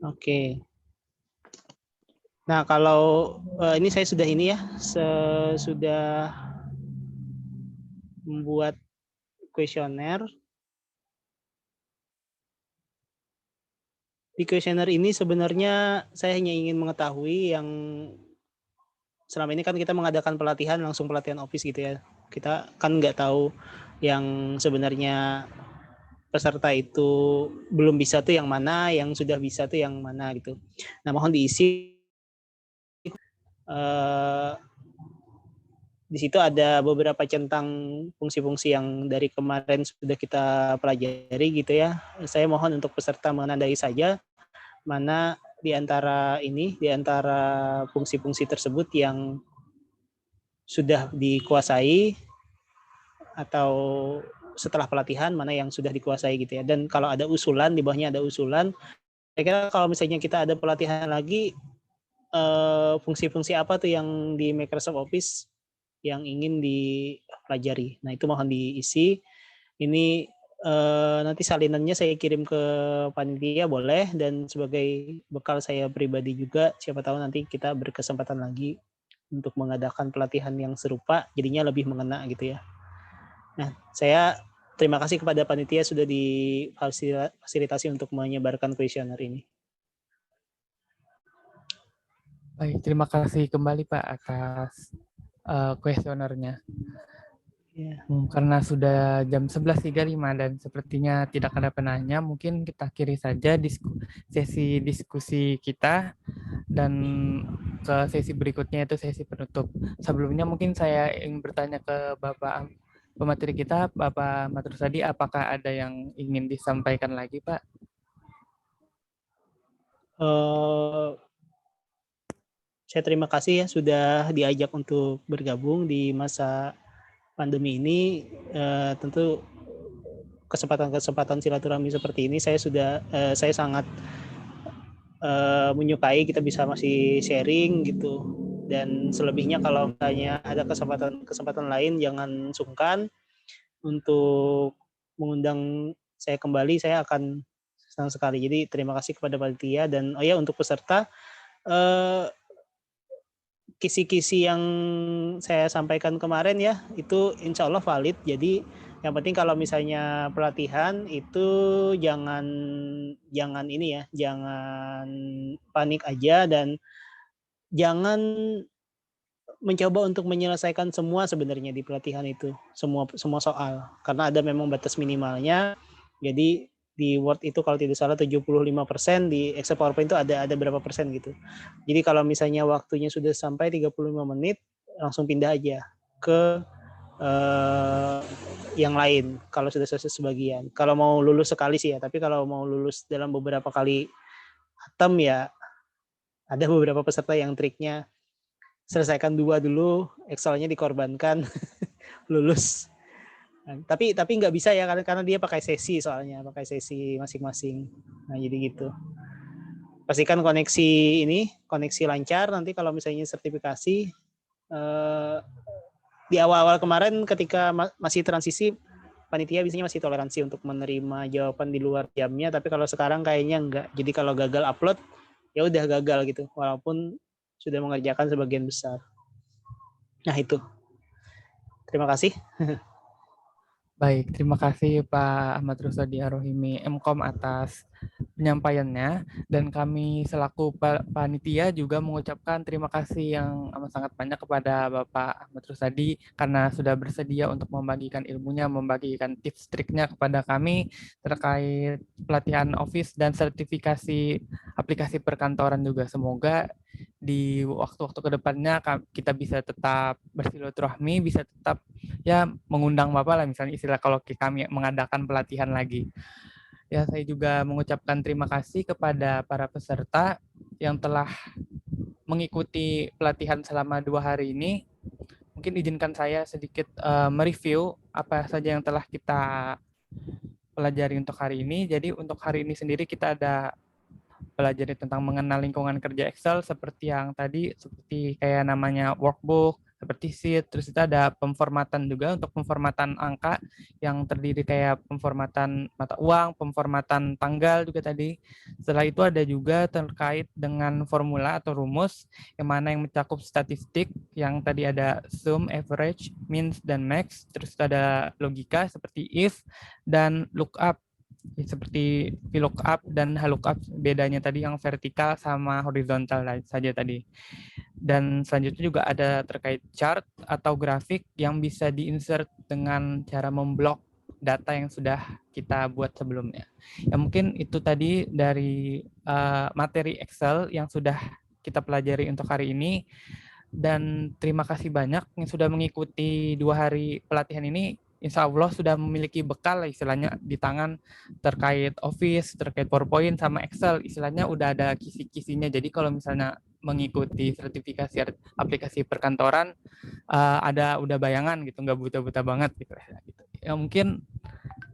Oke. Nah, kalau ini saya sudah ini ya, sudah membuat kuesioner. Di kuesioner ini sebenarnya saya hanya ingin mengetahui yang selama ini kan kita mengadakan pelatihan, langsung pelatihan Office gitu ya. Kita kan nggak tahu yang sebenarnya peserta itu belum bisa tuh yang mana, yang sudah bisa tuh yang mana gitu. Nah, mohon diisi. Di situ ada beberapa centang fungsi-fungsi yang dari kemarin sudah kita pelajari gitu ya. Saya mohon untuk peserta menandai saja mana di antara fungsi-fungsi tersebut yang sudah dikuasai atau setelah pelatihan mana yang sudah dikuasai gitu ya. Dan kalau ada usulan, di bawahnya ada usulan, saya kira kalau misalnya kita ada pelatihan lagi, fungsi-fungsi apa tuh yang di Microsoft Office yang ingin dipelajari. Nah, itu mohon diisi. Ini nanti salinannya saya kirim ke panitia boleh, dan sebagai bekal saya pribadi juga, siapa tahu nanti kita berkesempatan lagi untuk mengadakan pelatihan yang serupa, jadinya lebih mengena gitu ya. Nah, saya terima kasih kepada panitia sudah difasilitasi untuk menyebarkan kuesioner ini. Baik, terima kasih kembali Pak atas kuesionernya. Ya. Karena sudah jam 11.35 dan sepertinya tidak ada penanya, mungkin kita akhiri saja sesi diskusi kita dan ke sesi berikutnya itu sesi penutup. Sebelumnya mungkin saya ingin bertanya ke Bapak pemateri kita, Bapak Matrusadi, apakah ada yang ingin disampaikan lagi, Pak? Saya terima kasih ya sudah diajak untuk bergabung di masa pandemi ini. Tentu kesempatan-kesempatan silaturahmi seperti ini saya sangat menyukai, kita bisa masih sharing gitu. Dan selebihnya kalau misalnya ada kesempatan lain, jangan sungkan untuk mengundang saya kembali, saya akan senang sekali. Jadi terima kasih kepada panitia, dan untuk peserta, kisi-kisi yang saya sampaikan kemarin ya, itu insya Allah valid. Jadi yang penting kalau misalnya pelatihan itu jangan ini ya, jangan panik aja, dan jangan mencoba untuk menyelesaikan semua sebenarnya di pelatihan itu, semua soal, karena ada memang batas minimalnya. Jadi di Word itu kalau tidak salah 75%, di Excel PowerPoint itu ada berapa persen gitu. Jadi kalau misalnya waktunya sudah sampai 35 menit, langsung pindah aja ke yang lain kalau sudah selesai sebagian. Kalau mau lulus sekali sih ya, tapi kalau mau lulus dalam beberapa kali hatam ya, ada beberapa peserta yang triknya selesaikan 2 dulu, Excelnya dikorbankan, lulus. Tapi nggak bisa ya, karena dia pakai sesi, soalnya pakai sesi masing-masing. Nah, jadi gitu. Pastikan koneksi lancar. Nanti kalau misalnya sertifikasi, di awal-awal kemarin ketika masih transisi, panitia biasanya masih toleransi untuk menerima jawaban di luar jamnya, tapi kalau sekarang kayaknya enggak. Jadi kalau gagal upload, ya udah gagal gitu, walaupun sudah mengerjakan sebagian besar. Nah, itu. Terima kasih. Baik, terima kasih Pak Ahmad Rusadi Ar-Rohimi Mkom atas penyampaiannya, dan kami selaku panitia juga mengucapkan terima kasih yang amat sangat banyak kepada Bapak Ahmad Rusadi karena sudah bersedia untuk membagikan ilmunya, membagikan tips triknya kepada kami terkait pelatihan Office dan sertifikasi aplikasi perkantoran juga. Semoga di waktu-waktu kedepannya kita bisa tetap bersilaturahmi, bisa tetap ya mengundang Bapak lah, misalnya istilah kalau kami mengadakan pelatihan lagi. Ya, saya juga mengucapkan terima kasih kepada para peserta yang telah mengikuti pelatihan selama 2 hari ini. Mungkin izinkan saya sedikit mereview apa saja yang telah kita pelajari untuk hari ini. Jadi untuk hari ini sendiri kita ada pelajari tentang mengenal lingkungan kerja Excel seperti yang tadi, seperti kayak namanya workbook, seperti sheet, terus itu ada pemformatan juga untuk pemformatan angka yang terdiri kayak pemformatan mata uang, pemformatan tanggal juga tadi. Setelah itu ada juga terkait dengan formula atau rumus yang mana yang mencakup statistik yang tadi ada sum, average, means, dan max. Terus itu ada logika seperti if dan lookup, seperti VLOOKUP dan HLOOKUP, bedanya tadi yang vertikal sama horizontal saja tadi. Dan selanjutnya juga ada terkait chart atau grafik yang bisa diinsert dengan cara memblok data yang sudah kita buat sebelumnya. Ya mungkin itu tadi dari materi Excel yang sudah kita pelajari untuk hari ini. Dan terima kasih banyak yang sudah mengikuti 2 hari pelatihan ini. Insya Allah sudah memiliki bekal istilahnya di tangan terkait Office, terkait PowerPoint, sama Excel. Istilahnya udah ada kisi-kisinya. Jadi kalau misalnya mengikuti sertifikasi aplikasi perkantoran, udah bayangan gitu, nggak buta-buta banget gitu. Ya mungkin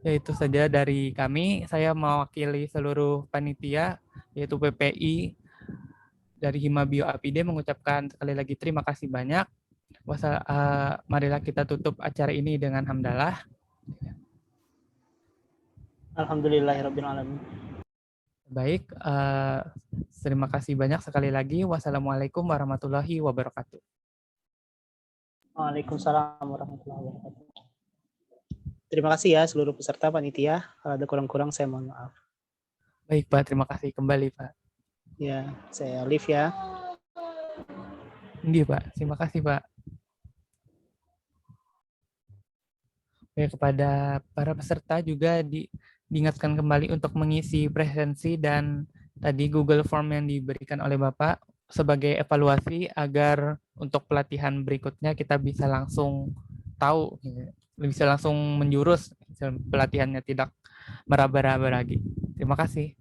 ya itu saja dari kami. Saya mewakili seluruh panitia, yaitu PPI, dari Hima Bio Apide mengucapkan sekali lagi terima kasih banyak. Marilah kita tutup acara ini dengan hamdalah. Alhamdulillahirrahmanirrahim. Baik, terima kasih banyak sekali lagi. Wassalamualaikum warahmatullahi wabarakatuh. Waalaikumsalam warahmatullahi wabarakatuh. Terima kasih ya seluruh peserta panitia. Kalau ada kurang-kurang saya mohon maaf. Baik Pak, terima kasih kembali Pak. Ya, saya live ya. Iya Pak, terima kasih Pak. Oke, kepada para peserta juga diingatkan kembali untuk mengisi presensi dan tadi Google Form yang diberikan oleh Bapak sebagai evaluasi agar untuk pelatihan berikutnya kita bisa langsung tahu, bisa langsung menjurus pelatihannya, tidak meraba-raba lagi. Terima kasih.